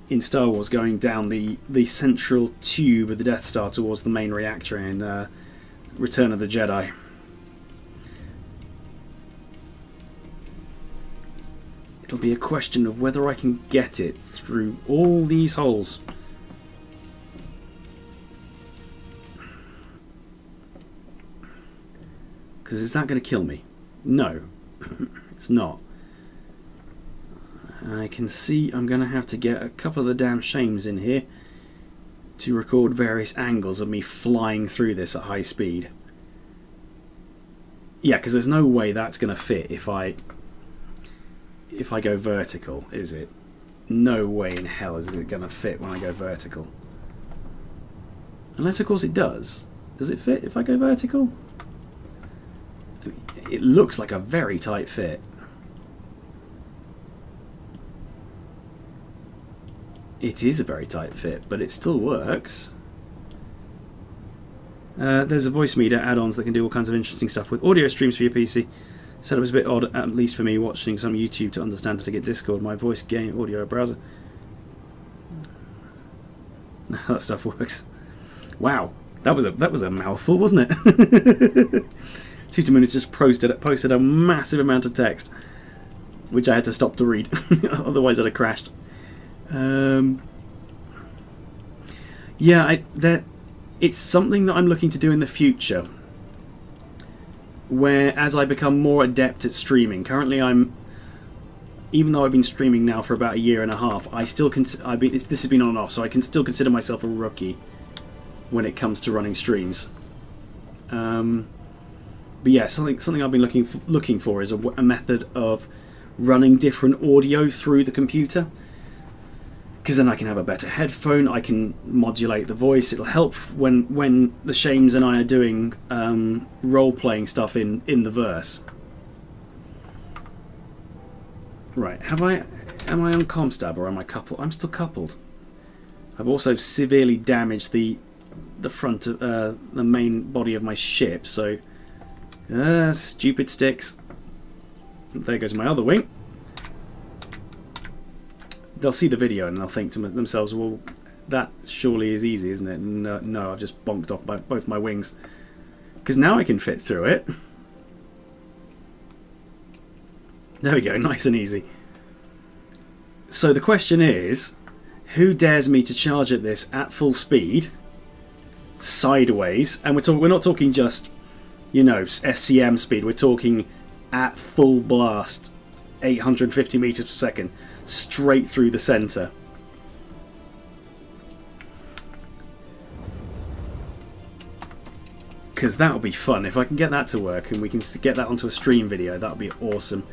S1: in Star Wars going down the central tube of the Death Star towards the main reactor in Return of the Jedi. It'll be a question of whether I can get it through all these holes. Because is that going to kill me? No, it's not. I can see I'm going to have to get a couple of the DamnShames in here to record various angles of me flying through this at high speed. Yeah, because there's no way that's going to fit if I go vertical, is it? No way in hell is it going to fit when I go vertical. Unless, of course, it does. Does it fit if I go vertical? It looks like a very tight fit. It is a very tight fit, but it still works. There's a voice meter add-ons that can do all kinds of interesting stuff with audio streams for your PC. Setup is a bit odd, at least for me, watching some YouTube to understand how to get Discord, my voice game audio browser. That stuff works. Wow, that was a mouthful, wasn't it? 2 minutes just posted a massive amount of text, which I had to stop to read, otherwise I'd have crashed. Yeah, it's something that I'm looking to do in the future, where as I become more adept at streaming. Currently, even though I've been streaming now for about a year and a half, this has been on and off, so I can still consider myself a rookie when it comes to running streams. But yeah, something I've been looking for is a method of running different audio through the computer, because then I can have a better headphone. I can modulate the voice. It'll help when the Shames and I are doing role-playing stuff in the verse. Right, am I on Comstab or am I coupled? I'm still coupled. I've also severely damaged the front of the main body of my ship, so stupid sticks. There goes my other wing. They'll see the video and they'll think to themselves, well, that surely is easy, isn't it? No, I've just bonked off both my wings. Because now I can fit through it. There we go, nice and easy. So the question is, who dares me to charge at this at full speed, sideways, and we're not talking just, SCM speed, we're talking at full blast, 850 meters per second, straight through the center. Because that'll be fun. If I can get that to work and we can get that onto a stream video, that'll be awesome.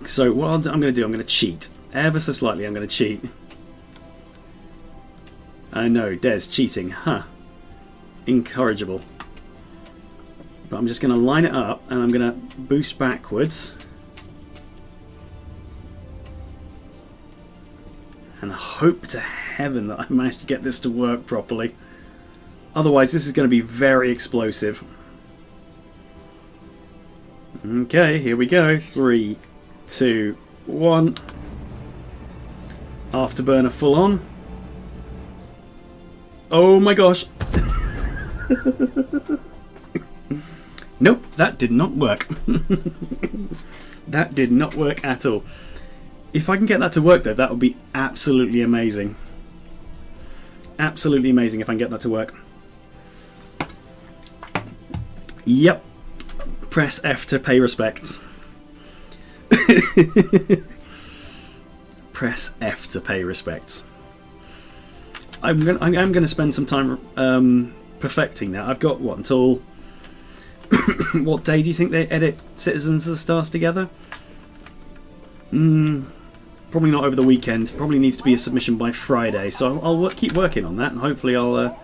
S1: So what I'm going to do, I'm going to cheat. Ever so slightly, I'm going to cheat. I know, Des, cheating. Huh. Incorrigible. But I'm just going to line it up and I'm going to boost backwards. And hope to heaven that I managed to get this to work properly. Otherwise, this is going to be very explosive. Okay, here we go. 3, 2, 1. Afterburner full on. Oh my gosh. Nope, that did not work. That did not work at all. If I can get that to work though, that would be absolutely amazing. Absolutely amazing if I can get that to work. Yep. Press F to pay respects. Press F to pay respects. I'm gonna spend some time perfecting that. I've got what until what day do you think they edit Citizens of the Stars together? Probably not over the weekend. Probably needs to be a submission by Friday. So I'll keep working on that, and hopefully I'll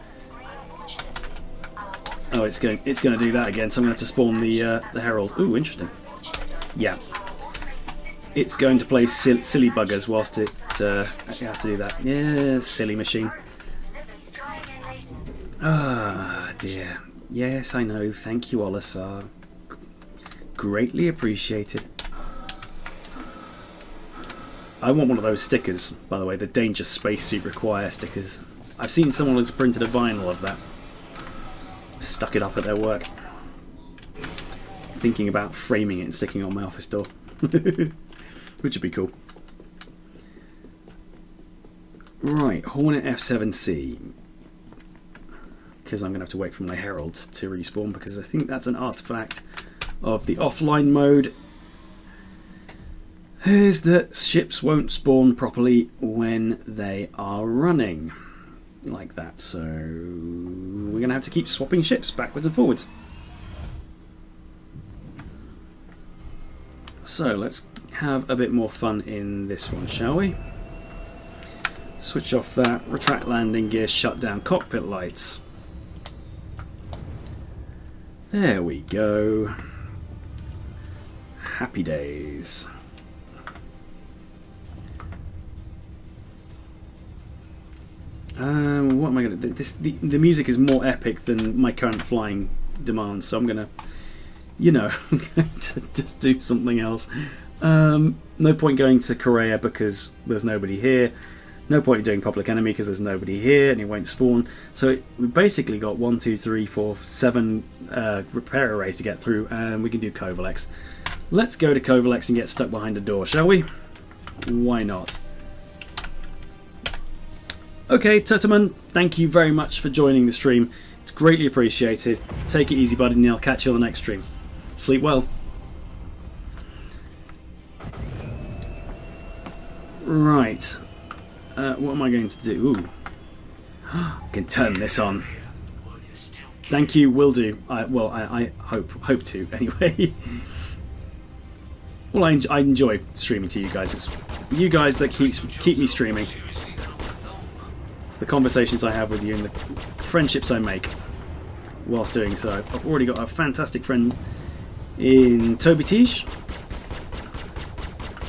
S1: Oh, it's going to do that again. So I'm going to have to spawn the Herald. Ooh, interesting. Yeah, it's going to play silly buggers whilst it has to do that. Yeah, silly machine. Ah, dear. Yes, I know. Thank you, Olisar. Greatly appreciated. I want one of those stickers, by the way, the Danger Spacesuit Require stickers. I've seen someone has printed a vinyl of that. Stuck it up at their work. Thinking about framing it and sticking it on my office door. Which would be cool. Right, Hornet F7C. Because I'm going to have to wait for my Heralds to respawn, because I think that's an artifact of the offline mode. Is that ships won't spawn properly when they are running. Like that, so we're going to have to keep swapping ships backwards and forwards. So let's have a bit more fun in this one, shall we? Switch off that, retract landing gear, shut down cockpit lights. There we go. Happy days. What am I going to do? The music is more epic than my current flying demands, so I'm going to, you know, I'm going to just do something else. No point going to Korea because there's nobody here. No point in doing Public Enemy because there's nobody here and it won't spawn. So we've basically got 1, 2, 3, 4, 7 repair arrays to get through, and we can do Covalex. Let's go to Covalex and get stuck behind a door, shall we? Why not? Okay, Tutterman, thank you very much for joining the stream. It's greatly appreciated. Take it easy, buddy, and I'll catch you on the next stream. Sleep well. Right. What am I going to do? Ooh. I can turn this on. Thank you, will do. I hope to, anyway. Well, I enjoy streaming to you guys. It's you guys that keep me streaming. The conversations I have with you and the friendships I make whilst doing so. I've already got a fantastic friend in Toby Tish.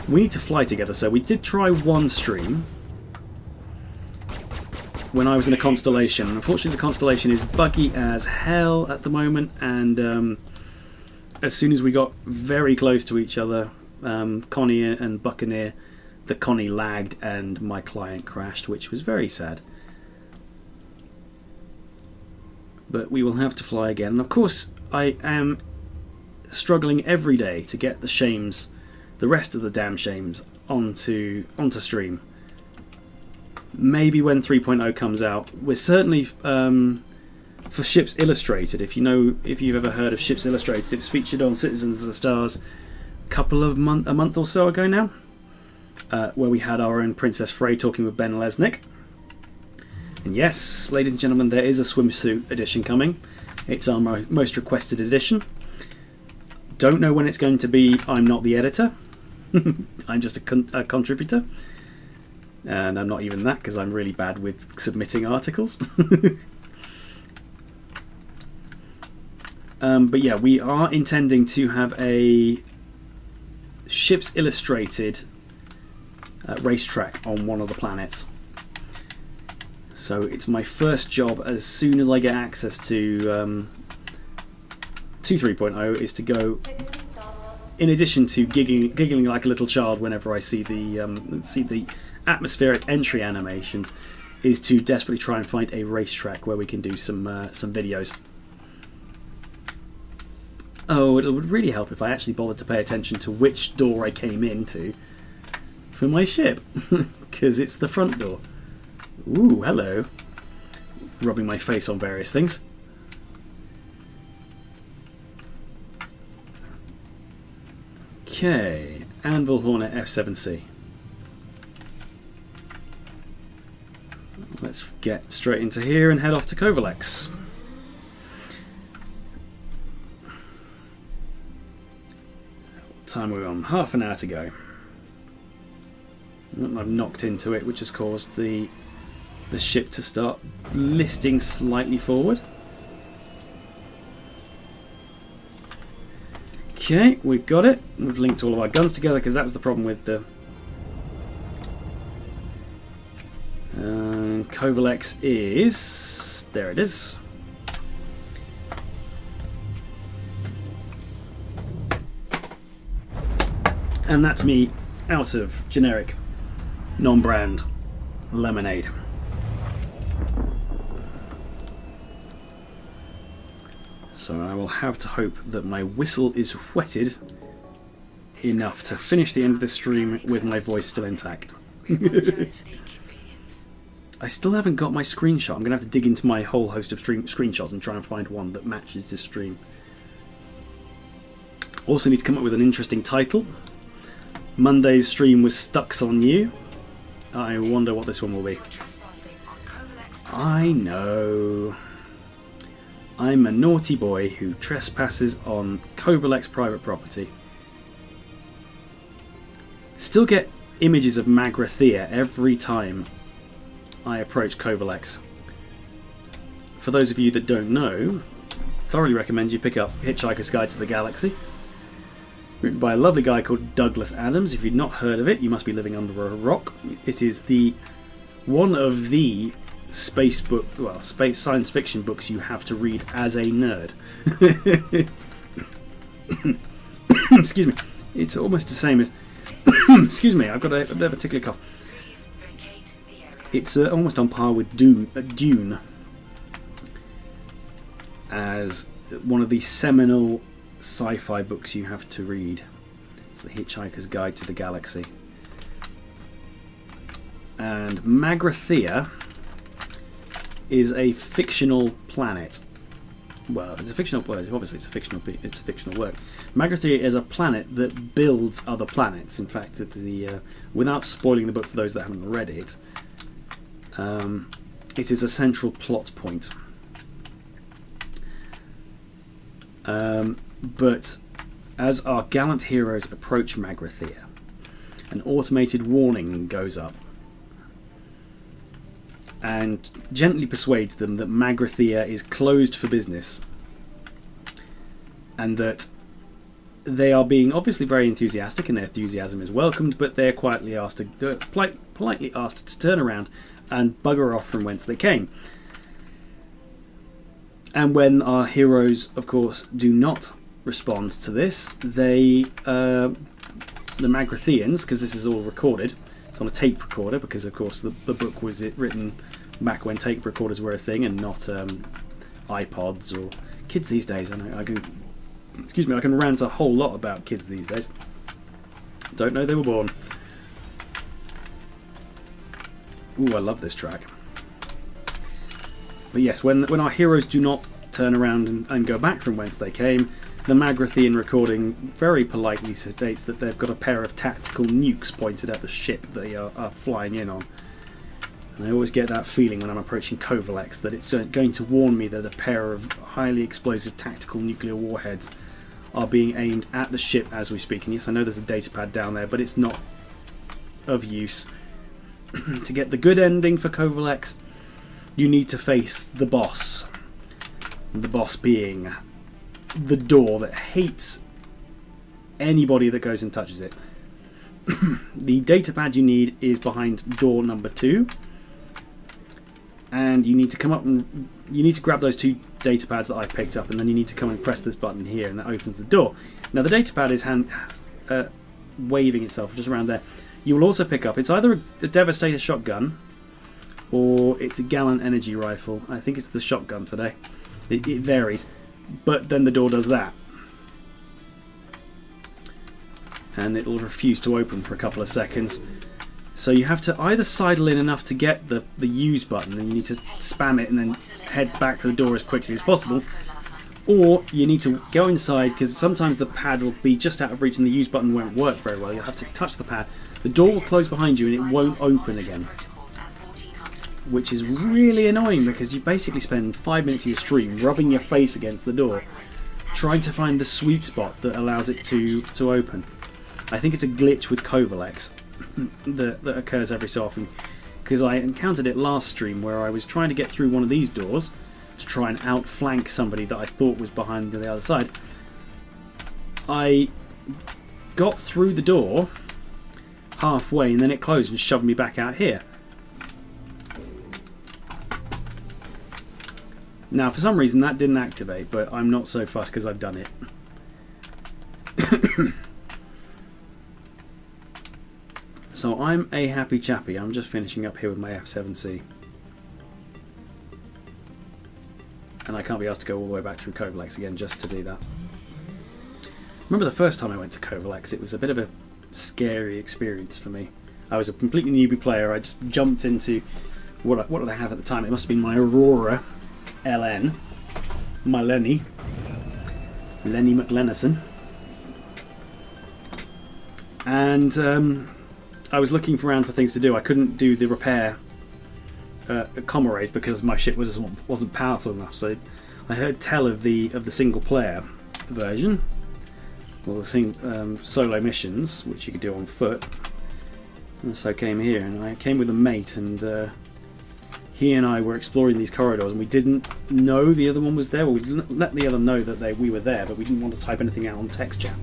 S1: We need to fly together, so we did try one stream when I was in a constellation. Unfortunately, the constellation is buggy as hell at the moment, and as soon as we got very close to each other, Connie and Buccaneer, the Connie lagged and my client crashed, which was very sad. But we will have to fly again. And of course, I am struggling every day to get the Shames, the rest of the DamnShames, onto stream. Maybe when 3.0 comes out. We're certainly for Ships Illustrated. If you've ever heard of Ships Illustrated, it was featured on Citizens of the Stars a month or so ago now, where we had our own Princess Frey talking with Ben Lesnick. And yes, ladies and gentlemen, there is a swimsuit edition coming. It's our most requested edition. Don't know when it's going to be. I'm not the editor. I'm just a contributor. And I'm not even that because I'm really bad with submitting articles. But yeah, we are intending to have a Ships Illustrated racetrack on one of the planets. So it's my first job as soon as I get access to 3.0 is to go, in addition to giggling like a little child whenever I see the atmospheric entry animations, is to desperately try and find a racetrack where we can do some videos. Oh, it would really help if I actually bothered to pay attention to which door I came into for my ship, because it's the front door. Ooh, hello. Rubbing my face on various things. Okay, Anvil Hornet F7C. Let's get straight into here and head off to Covalex. What time are we on? Half an hour to go. I've knocked into it, which has caused the ship to start listing slightly forward. Okay, we've got it. We've linked all of our guns together because that was the problem with the... Covalex is... There it is. And that's me out of generic, non-brand lemonade. So I will have to hope that my whistle is whetted enough to finish the end of the stream with my voice still intact.
S3: We apologise for the inconvenience.
S1: I still haven't got my screenshot. I'm going to have to dig into my whole host of screenshots and try and find one that matches this stream. Also need to come up with an interesting title. Monday's stream was Stucks on You. I wonder what this one will be.
S3: You're trespassing on Covalex.
S1: I know. I'm a naughty boy who trespasses on Covalex private property. Still get images of Magrathea every time I approach Covalex. For those of you that don't know, thoroughly recommend you pick up Hitchhiker's Guide to the Galaxy, written by a lovely guy called Douglas Adams. If you've not heard of it, you must be living under a rock. It is one of the space science fiction books you have to read as a nerd. Excuse me. It's almost the same as... Excuse me, I've got a bit of a tickly cough.
S3: Please vacate the area.
S1: It's almost on par with Dune as one of the seminal sci-fi books you have to read. It's The Hitchhiker's Guide to the Galaxy. And Magrathea is a fictional planet. Well, it's a fictional. Well, obviously, it's a fictional work. Magrathea is a planet that builds other planets. In fact, without spoiling the book for those that haven't read it, it is a central plot point. But as our gallant heroes approach Magrathea, an automated warning goes up and gently persuades them that Magrathea is closed for business and that they are being obviously very enthusiastic and their enthusiasm is welcomed, but they're politely asked to turn around and bugger off from whence they came. And when our heroes, of course, do not respond to this, the Magratheans, because this is all recorded, it's on a tape recorder, because of course the book was written back when tape recorders were a thing and not iPods or kids these days. I can rant a whole lot about kids these days. Don't know they were born. Ooh, I love this track. But yes, when our heroes do not turn around and go back from whence they came, the Magrathean recording very politely states that they've got a pair of tactical nukes pointed at the ship they are flying in on. And I always get that feeling when I'm approaching Covalex that it's going to warn me that a pair of highly explosive tactical nuclear warheads are being aimed at the ship as we speak. And yes, I know there's a datapad down there, but it's not of use. To get the good ending for Covalex, you need to face the boss. The boss being the door that hates anybody that goes and touches it. The datapad you need is behind door number 2. And you need to come up and you need to grab those 2 datapads that I picked up, and then you need to come and press this button here, and that opens the door. Now the datapad is waving itself just around there. You will also pick up, it's either a Devastator shotgun or it's a Gallant energy rifle. I think it's the shotgun today. It varies, but then the door does that, and it will refuse to open for a couple of seconds. So you have to either sidle in enough to get the use button, and you need to spam it and then head back to the door as quickly as possible, or you need to go inside, because sometimes the pad will be just out of reach and the use button won't work very well. You'll have to touch the pad, the door will close behind you and it won't open again, which is really annoying because you basically spend 5 minutes of your stream rubbing your face against the door trying to find the sweet spot that allows it to open. I think it's a glitch with Covalex that occurs every so often, because I encountered it last stream where I was trying to get through one of these doors to try and outflank somebody that I thought was behind the other side, I got through the door halfway and then it closed and shoved me back out here. Now, for some reason that didn't activate, but I'm not so fussed because I've done it. So I'm a happy chappy. I'm just finishing up here with my F7C. And I can't be asked to go all the way back through Covalex again just to do that. Remember the first time I went to Covalex, it was a bit of a scary experience for me. I was a completely newbie player. I just jumped into... What did I have at the time? It must have been my Aurora LN. My Lenny McLennison. And I was looking around for things to do. I couldn't do the repair comrades because my ship wasn't powerful enough. So I heard tell of the single player version, or the solo missions, which you could do on foot. And so I came here, and I came with a mate, and he and I were exploring these corridors, and we didn't know the other one was there. Well, we let the other know that we were there, but we didn't want to type anything out on text chat,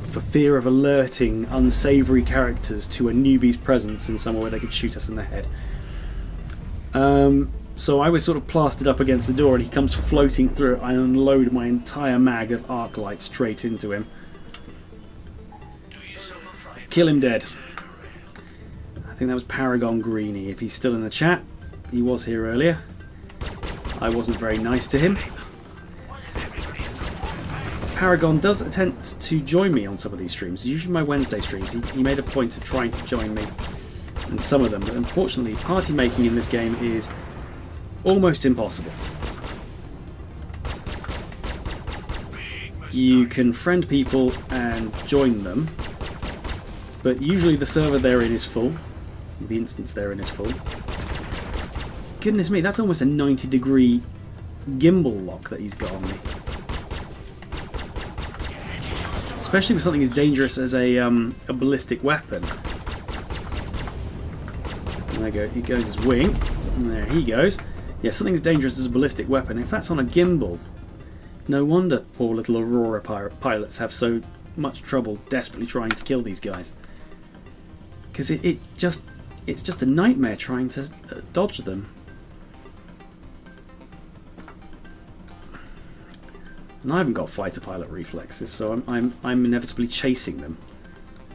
S1: for fear of alerting unsavoury characters to a newbie's presence in somewhere where they could shoot us in the head. So I was sort of plastered up against the door, and he comes floating through it. I unload my entire mag of arc light straight into him. Kill him dead. I think that was Paragon Greenie. If he's still in the chat, he was here earlier. I wasn't very nice to him. Paragon does attempt to join me on some of these streams. Usually my Wednesday streams, he made a point of trying to join me in some of them, but unfortunately party making in this game is almost impossible. You can friend people and join them, but usually the server they're in is full. The instance they're in is full. Goodness me, that's almost a 90-degree gimbal lock that he's got on me. Especially with something as dangerous as a ballistic weapon. There we go, he goes his wing, and there he goes. Yeah, something as dangerous as a ballistic weapon. If that's on a gimbal, no wonder poor little Aurora pilots have so much trouble desperately trying to kill these guys. Because it's just a nightmare trying to dodge them. And I haven't got fighter pilot reflexes, so I'm inevitably chasing them.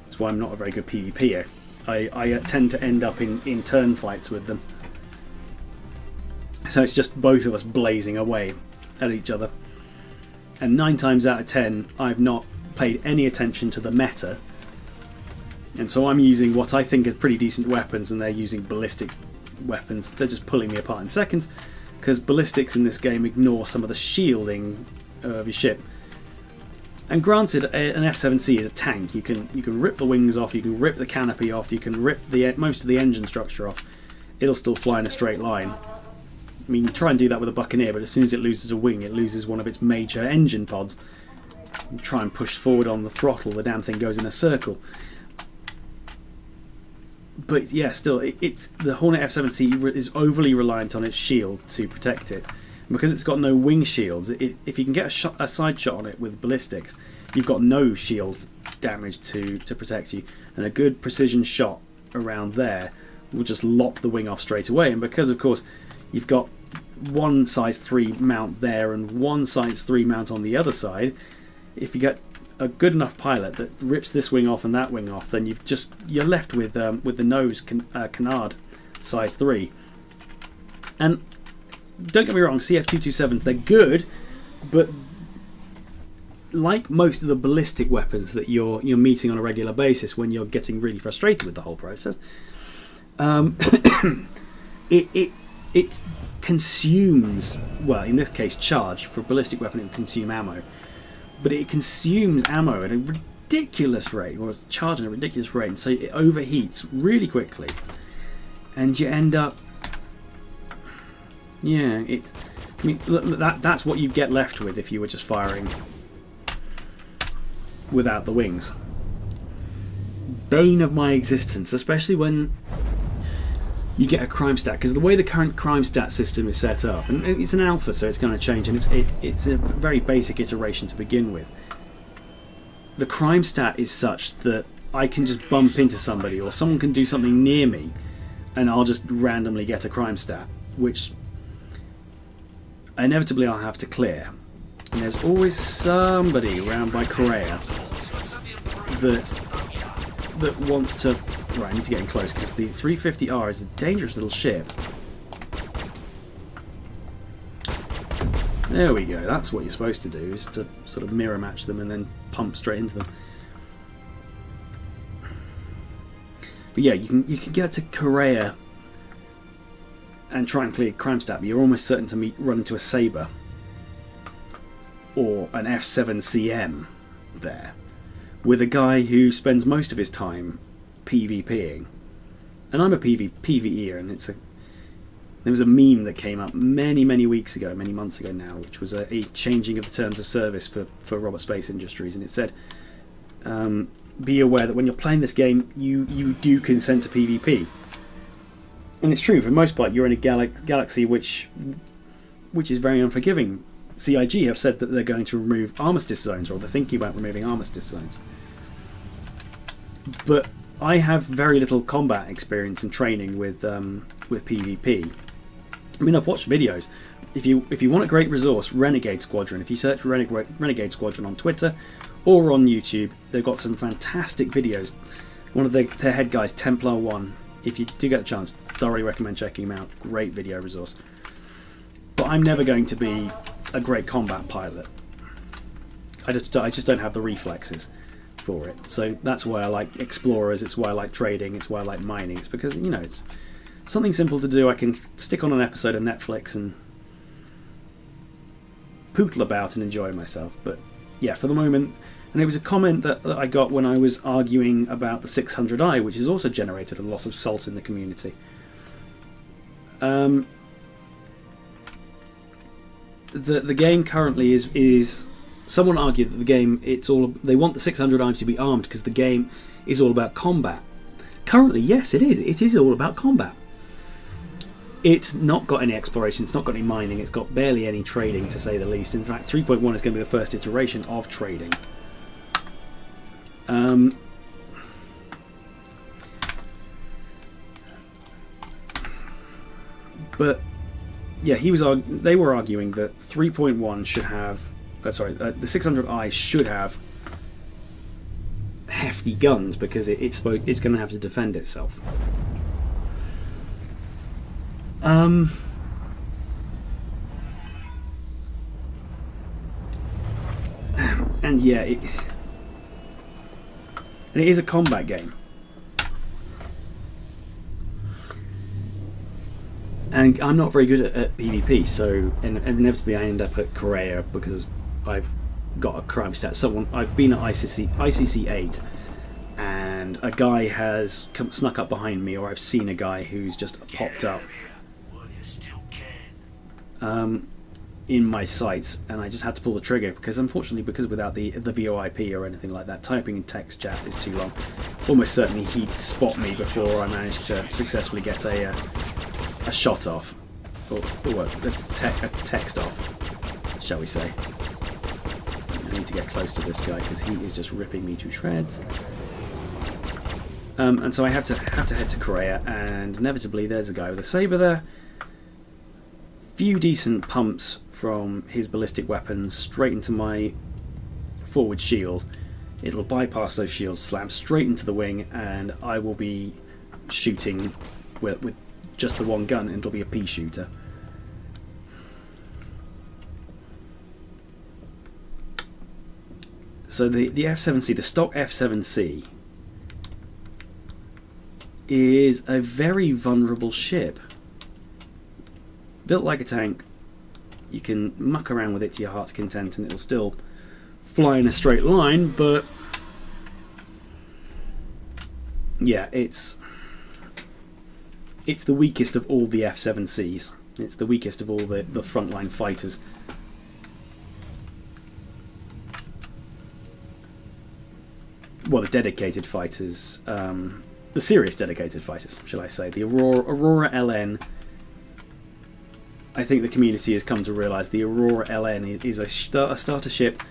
S1: That's why I'm not a very good PvPer. I tend to end up in turn fights with them. So it's just both of us blazing away at each other. And 9 times out of 10, I've not paid any attention to the meta. And so I'm using what I think are pretty decent weapons, and they're using ballistic weapons. They're just pulling me apart in seconds, because ballistics in this game ignore some of the shielding of your ship. And granted, an F7C is a tank. You can rip the wings off, you can rip the canopy off, you can rip most of the engine structure off. It'll still fly in a straight line. I mean, you try and do that with a Buccaneer, but as soon as it loses a wing, it loses one of its major engine pods. You try and push forward on the throttle, the damn thing goes in a circle. But yeah, still, the Hornet F7C is overly reliant on its shield to protect it. And because it's got no wing shields, if you can get a side shot on it with ballistics, you've got no shield damage to protect you. And a good precision shot around there will just lop the wing off straight away. And because, of course, you've got one size 3 mount there and one size 3 mount on the other side, if you get a good enough pilot that rips this wing off and that wing off, then you're left with the nose canard size 3. And don't get me wrong, CF227s, they're good, but like most of the ballistic weapons that you're meeting on a regular basis when you're getting really frustrated with the whole process, it consumes, well, in this case charge. For a ballistic weapon it would consume ammo, but it consumes ammo at a ridiculous rate, or it's charging at a ridiculous rate, so it overheats really quickly, and you end up, yeah, I mean, that's what you'd get left with if you were just firing without the wings. Bane of my existence, especially when you get a crime stat, because the way the current crime stat system is set up, and it's an alpha, so it's going to change, and it's a very basic iteration to begin with. the crime stat is such that I can just bump into somebody, or someone can do something near me, and I'll just randomly get a crime stat, which inevitably I'll have to clear. And there's always somebody around by Korea that wants to... Right, I need to get in close, because the 350R is a dangerous little ship. There we go, that's what you're supposed to do, is to sort of mirror match them and then pump straight into them. But yeah, you can get to Korea and try and clear crime stat, but you're almost certain to run into a Sabre or an F7CM there, with a guy who spends most of his time PvPing. And I'm a PvEer, and there was a meme that came up many months ago now, which was a changing of the terms of service for Robert Space Industries, and it said, be aware that when you're playing this game, you do consent to PvP. And it's true, for the most part, you're in a galaxy which is very unforgiving. CIG have said that they're going to remove armistice zones, or they're thinking about removing armistice zones. But I have very little combat experience and training with PvP. I mean, I've watched videos. If you want a great resource, Renegade Squadron. If you search Renegade Squadron on Twitter or on YouTube, they've got some fantastic videos. One of their head guys, Templar 1, if you do get the chance, thoroughly recommend checking him out. Great video resource. But I'm never going to be a great combat pilot. I just don't have the reflexes for it. So that's why I like explorers, it's why I like trading, it's why I like mining. It's because, you know, it's something simple to do. I can stick on an episode of Netflix and pootle about and enjoy myself. But yeah, for the moment. And it was a comment that I got when I was arguing about the 600i, which has also generated a lot of salt in the community. The game currently is someone argued that the game, they want the 600i to be armed because the game is all about combat. Currently, yes, it is. It is all about combat. It's not got any exploration, it's not got any mining, it's got barely any trading, to say the least. In fact, 3.1 is going to be the first iteration of trading. But yeah, they were arguing that 3.1 should have, the 600i should have hefty guns because it's going to have to defend itself. And yeah, it is a combat game. And I'm not very good at PvP, so inevitably I end up at Korea because I've got a crime stat. I've been at ICC 8, and a guy has snuck up behind me, or I've seen a guy who's just popped up in my sights, and I just had to pull the trigger because without the VoIP or anything like that, typing in text chat is too long. Almost certainly he'd spot me before I managed to successfully get a shot off, or a text off, shall we say. I need to get close to this guy because he is just ripping me to shreds. And so I have to head to Korea, and inevitably there's a guy with a saber there. Few decent pumps from his ballistic weapons straight into my forward shield. It'll bypass those shields, slam straight into the wing, and I will be shooting with just the one gun, and it'll be a pea shooter. So the F7C, the stock F7C, is a very vulnerable ship. Built like a tank, you can muck around with it to your heart's content and it'll still fly in a straight line, but yeah, it's the weakest of all the F7Cs. It's the weakest of all the frontline fighters. Well, the dedicated fighters, the serious dedicated fighters, shall I say. The Aurora LN, I think the community has come to realise the Aurora LN is a starter ship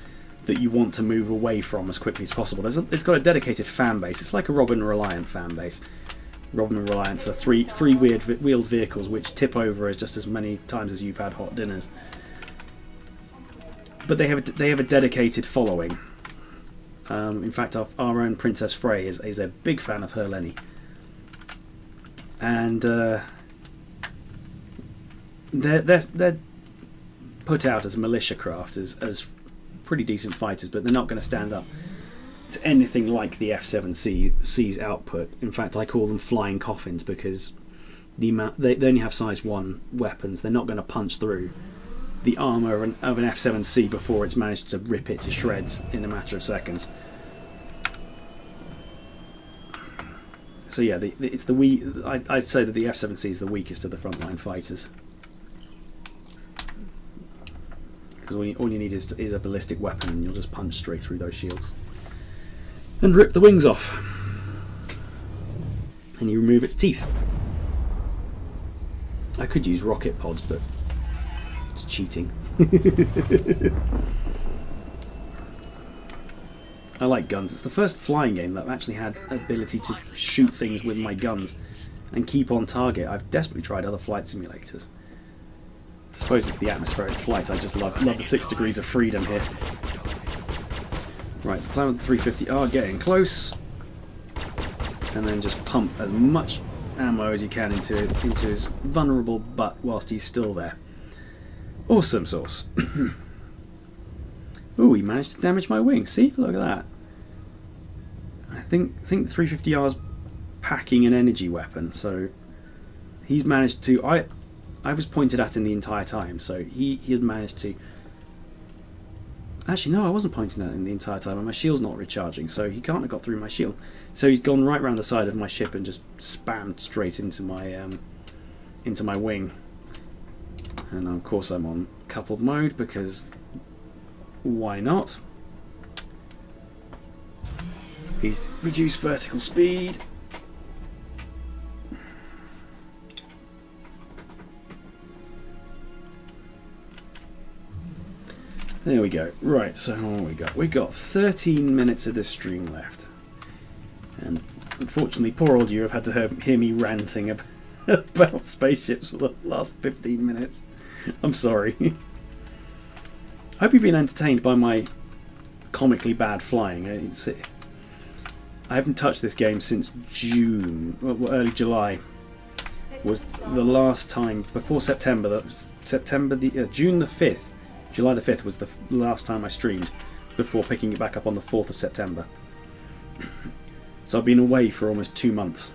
S1: that you want to move away from as quickly as possible. It's got a dedicated fan base. It's like a Robin Reliant fan base. Robin Reliance are three wheeled vehicles which tip over as just as many times as you've had hot dinners. But they have a dedicated following. In fact, our own Princess Frey is a big fan of Herlenny, and they're put out as militia craft, as pretty decent fighters, but they're not going to stand up to anything like the F7C's output. In fact, I call them flying coffins because they only have size 1 weapons. They're not going to punch through the armour of an F7C before it's managed to rip it to shreds in a matter of seconds. So yeah, I'd say that the F7C is the weakest of the frontline fighters. Because all you need is a ballistic weapon, and you'll just punch straight through those shields and rip the wings off, and you remove its teeth. I could use rocket pods, but it's cheating. I like guns. It's the first flying game that I've actually had the ability to shoot things with my guns and keep on target. I've desperately tried other flight simulators. I suppose it's the atmospheric flight. I just love the 6 degrees of freedom here. Right, the plan with the 350 are getting close, and then just pump as much ammo as you can into his vulnerable butt whilst he's still there. Awesome sauce. Ooh, he managed to damage my wing. See, look at that. I think the 350R's packing an energy weapon, so he's managed to. I was pointed at him the entire time, so he had managed to. Actually, no, I wasn't pointing at him the entire time, and my shield's not recharging, so he can't have got through my shield. So he's gone right round the side of my ship and just spammed straight into my wing. And of course I'm on coupled mode because why not? He's reduced vertical speed. There we go. Right, so what we got? We got 13 minutes of this stream left, and unfortunately, poor old you have had to hear me ranting about spaceships for the last 15 minutes. I'm sorry. I hope you've been entertained by my comically bad flying. I haven't touched this game since June, well, early July was the last time before September. That was June the 5th. July the 5th was the last time I streamed before picking it back up on the 4th of September. So I've been away for almost 2 months.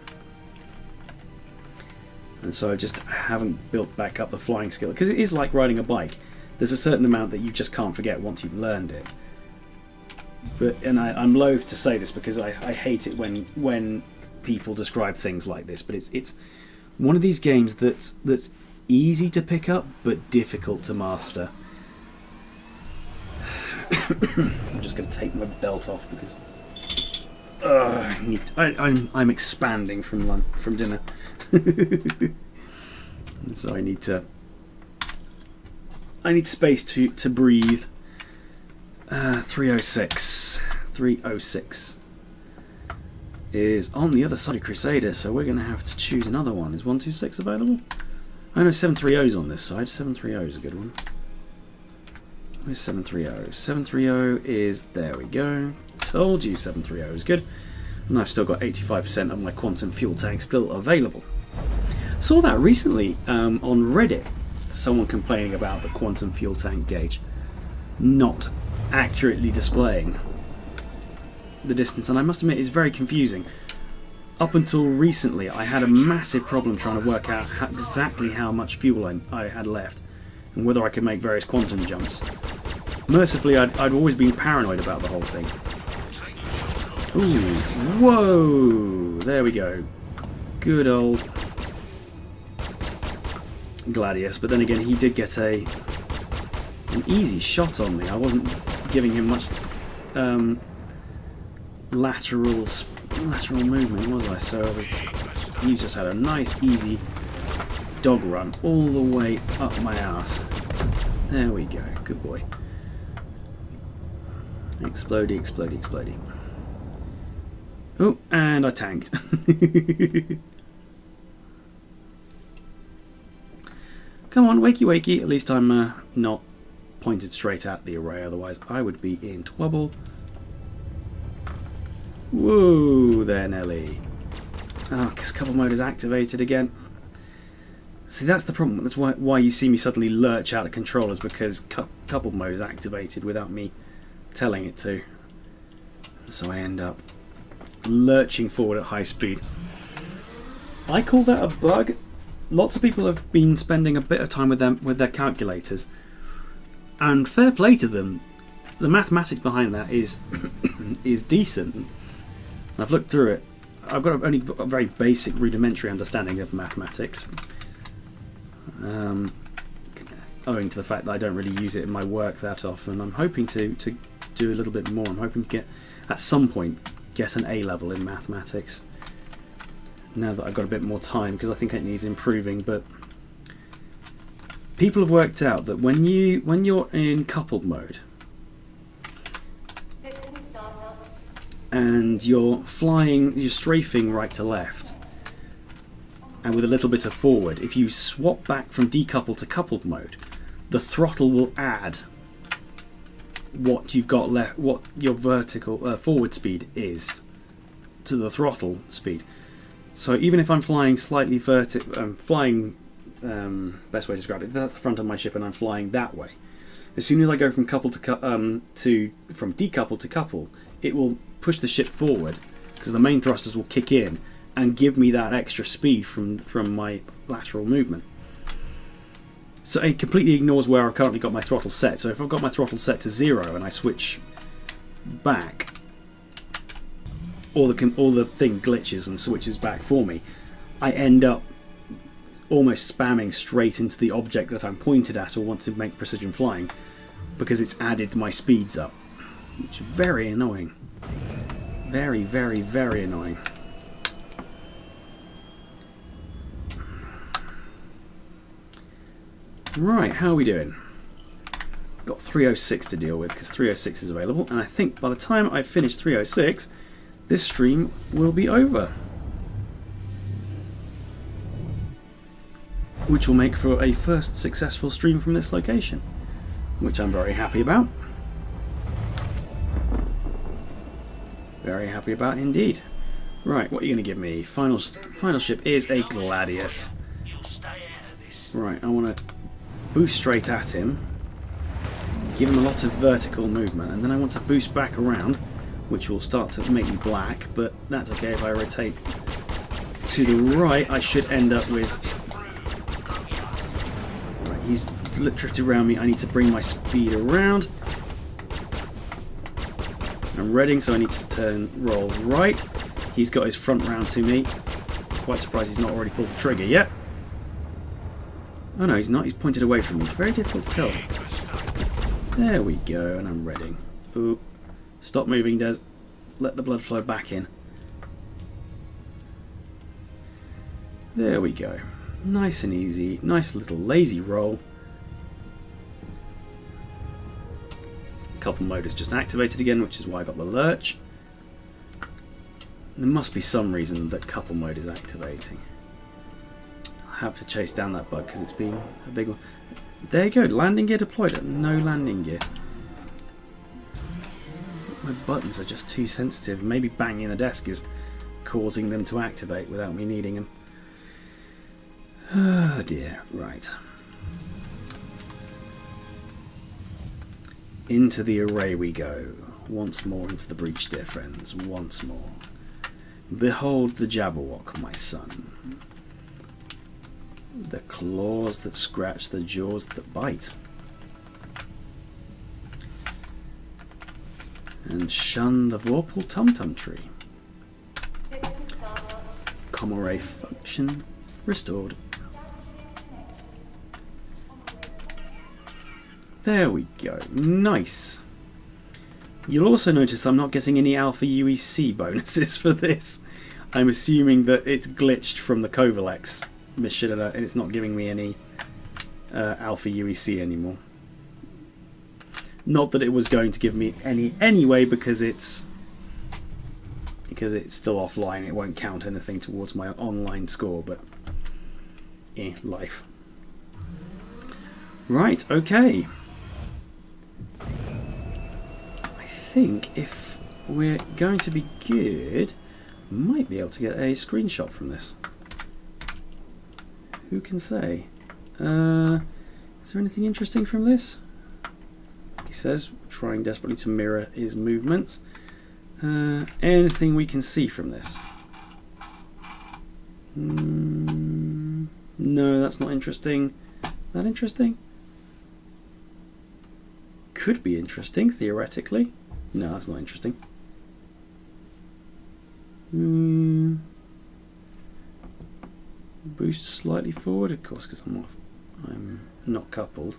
S1: And so I just haven't built back up the flying skill. Because it is like riding a bike. There's a certain amount that you just can't forget once you've learned it. And I'm loath to say this because I hate it when people describe things like this. But it's one of these games that's easy to pick up but difficult to master. I'm just going to take my belt off because I'm expanding from dinner, so I need space to breathe. 306 is on the other side of Crusader, so we're going to have to choose another one. Is 126 available? I know 730's on this side. 730 is a good one. Where's 730? 730 is, there we go. Told you 730 is good. And I've still got 85% of my quantum fuel tank still available. Saw that recently on Reddit. Someone complaining about the quantum fuel tank gauge not accurately displaying the distance, and I must admit it's very confusing. Up until recently I had a massive problem trying to work out exactly how much fuel I had left and whether I could make various quantum jumps. Mercifully, I'd always been paranoid about the whole thing. Ooh, whoa! There we go. Good old Gladius, but then again he did get an easy shot on me. I wasn't giving him much lateral movement, was I? So he just had a nice easy dog run all the way up my arse. There we go, good boy. Explodey, explodey, explodey. Oh, and I tanked. Come on, wakey wakey. At least I'm not pointed straight at the array, otherwise I would be in trouble. Whoa there, Nelly. Oh, because couple mode is activated again. See, that's the problem. That's why you see me suddenly lurch out of controllers, because couple mode is activated without me telling it to. So I end up lurching forward at high speed. I call that a bug. Lots of people have been spending a bit of time with their calculators, and fair play to them. The mathematics behind that is is decent. I've looked through it. I've got only a very basic, rudimentary understanding of mathematics, owing to the fact that I don't really use it in my work that often. I'm hoping to do a little bit more. I'm hoping to get, at some point, get an A level in mathematics. Now that I've got a bit more time, because I think it needs improving. But people have worked out that when you're in coupled mode and you're strafing right to left, and with a little bit of forward, if you swap back from decoupled to coupled mode, the throttle will add what you've got left, what your vertical forward speed is, to the throttle speed. So even if I'm flying slightly best way to describe it, that's the front of my ship and I'm flying that way. As soon as I go from coupled to from decoupled to couple, it will push the ship forward, because the main thrusters will kick in and give me that extra speed from my lateral movement. So it completely ignores where I've currently got my throttle set. So if I've got my throttle set to 0 and I switch back, all the thing glitches and switches back for me. I end up almost spamming straight into the object that I'm pointed at or want to make precision flying, because it's added my speeds up, which is very annoying. Very, very, very annoying. Right, how are we doing? Got 306 to deal with, because 306 is available, and I think by the time I finish 306, this stream will be over, which will make for a first successful stream from this location, which I'm very happy about. Very happy about indeed. Right, what are you going to give me? Final ship is a Gladius. Right, I want to boost straight at him, give him a lot of vertical movement, and then I want to boost back around, which will start to make me black, but that's okay. If I rotate to the right, I should end up with... Right, he's drifted around me. I need to bring my speed around. I'm reading, so I need to roll right. He's got his front round to me. Quite surprised he's not already pulled the trigger yet. Oh no, he's not. He's pointed away from me. Very difficult to tell. There we go, and I'm reading. Ooh. Stop moving, Des. Let the blood flow back in. There we go. Nice and easy. Nice little lazy roll. Couple mode is just activated again, which is why I got the lurch. There must be some reason that couple mode is activating. I'll have to chase down that bug, because it's been a big one. There you go. Landing gear deployed. No landing gear. My buttons are just too sensitive. Maybe banging the desk is causing them to activate without me needing them. Oh dear. Right. Into the array we go. Once more into the breach, dear friends. Once more. Behold the Jabberwock, my son. The claws that scratch, the jaws that bite. And shun the Vorpal Tum-Tum tree. Commoray function restored. There we go. Nice. You'll also notice I'm not getting any Alpha UEC bonuses for this. I'm assuming that it's glitched from the Covalex mission and it's not giving me any Alpha UEC anymore. Not that it was going to give me any anyway, because it's still offline. It won't count anything towards my online score, but life. Right, okay. I think if we're going to be good, I might be able to get a screenshot from this. Who can say? Is there anything interesting from this? He says, trying desperately to mirror his movements. Anything we can see from this? No, that's not interesting. That interesting? Could be interesting, theoretically. No, that's not interesting. Boost slightly forward, of course, because I'm not coupled.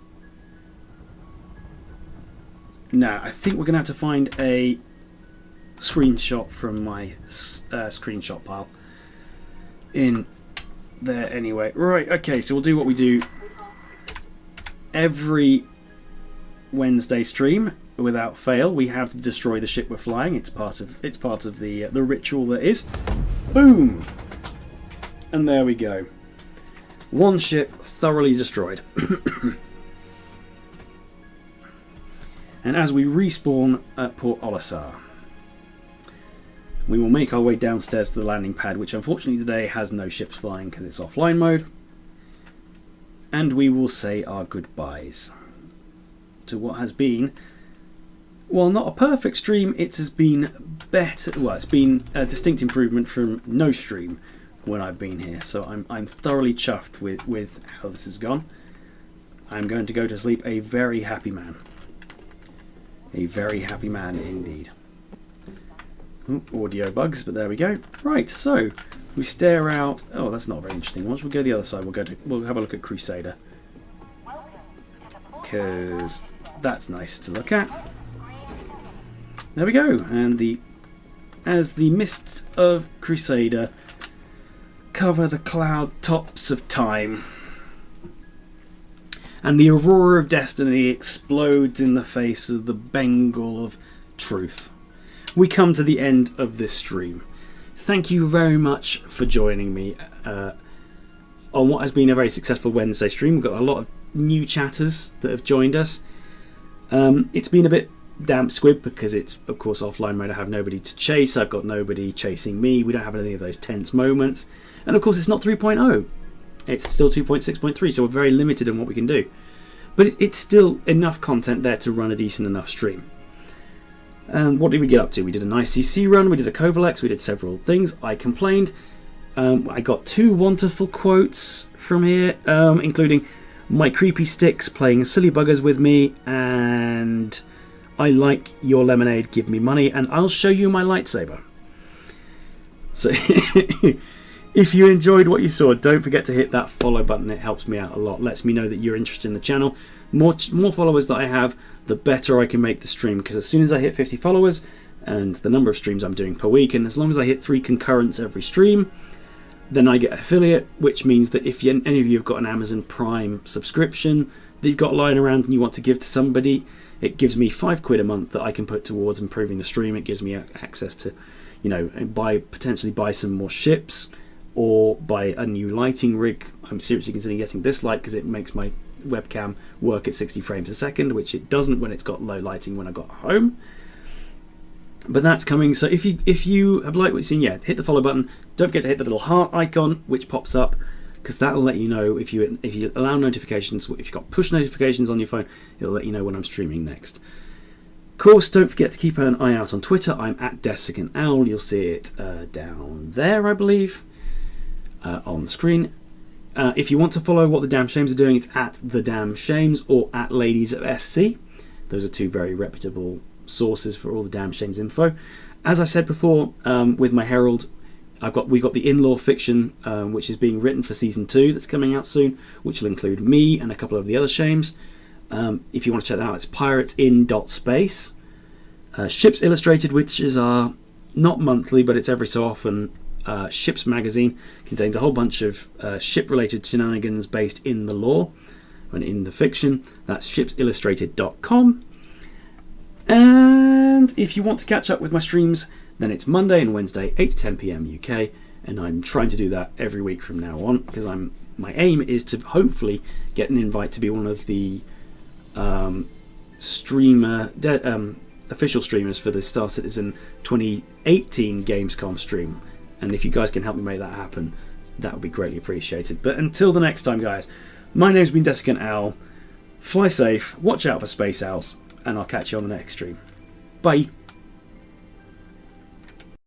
S1: Now, I think we're going to have to find a screenshot from my screenshot pile in there anyway. Right, okay, so we'll do what we do every Wednesday stream without fail. We have to destroy the ship we're flying. It's part of the ritual that is. Boom! And there we go. One ship thoroughly destroyed. And as we respawn at Port Olisar, we will make our way downstairs to the landing pad, which unfortunately today has no ships flying because it's offline mode. And we will say our goodbyes to what has been, well, not a perfect stream. It has been better. Well, it's been a distinct improvement from no stream when I've been here. So I'm thoroughly chuffed with how this has gone. I'm going to go to sleep a very happy man. A very happy man indeed. Ooh, audio bugs, but there we go. Right, so we stare out. Oh, that's not very interesting. Once we go to the other side, we'll have a look at Crusader, because that's nice to look at. There we go. And as the mists of Crusader cover the cloud tops of time, and the aurora of destiny explodes in the face of the Bengal of truth, we come to the end of this stream. Thank you very much for joining me on what has been a very successful Wednesday stream. We've got a lot of new chatters that have joined us. It's been a bit damp squib because it's, of course, offline mode. I have nobody to chase. I've got nobody chasing me. We don't have any of those tense moments. And, of course, it's not 3.0. It's still 2.6.3, so we're very limited in what we can do. But it's still enough content there to run a decent enough stream. What did we get up to? We did an ICC run, we did a Covalex, we did several things. I complained. I got 2 wonderful quotes from here, including my creepy sticks playing silly buggers with me, and I like your lemonade, give me money, and I'll show you my lightsaber. So if you enjoyed what you saw, don't forget to hit that follow button. It helps me out a lot, lets me know that you're interested in the channel. More followers that I have, the better I can make the stream, because as soon as I hit 50 followers, and the number of streams I'm doing per week, and as long as I hit 3 concurrents every stream, then I get affiliate, which means that if any of you have got an Amazon Prime subscription that you've got lying around and you want to give to somebody, it gives me £5 a month that I can put towards improving the stream. It gives me access to, potentially buy some more ships, or buy a new lighting rig. I'm seriously considering getting this light because it makes my webcam work at 60 frames a second, which it doesn't when it's got low lighting when I got home. But that's coming. So if you have liked what you've seen, hit the follow button. Don't forget to hit the little heart icon which pops up, because that'll let you know if you allow notifications. If you've got push notifications on your phone, it'll let you know when I'm streaming next. Of course, don't forget to keep an eye out on Twitter. I'm at DesicantOwl. You'll see it down there, I believe, on the screen. If you want to follow what the DamnShames are doing, it's at the DamnShames or at Ladies of SC. Those are 2 very reputable sources for all the DamnShames info. As I've said before, with my Herald, we've got the in-law fiction, which is being written for season 2 that's coming out soon, which will include me and a couple of the other shames. If you want to check that out, it's piratesin.space. Ships Illustrated, which is our not monthly, but it's every so often. Ships magazine contains a whole bunch of ship-related shenanigans based in the lore and in the fiction. That's shipsillustrated.com. And if you want to catch up with my streams, then it's Monday and Wednesday, 8 to 10 p.m. UK, and I'm trying to do that every week from now on, because my aim is to hopefully get an invite to be one of the official streamers for the Star Citizen 2018 Gamescom stream. And if you guys can help me make that happen, that would be greatly appreciated. But until the next time, guys, my name's been Desiccant Owl. Fly safe, watch out for space owls, and I'll catch you on the next stream. Bye.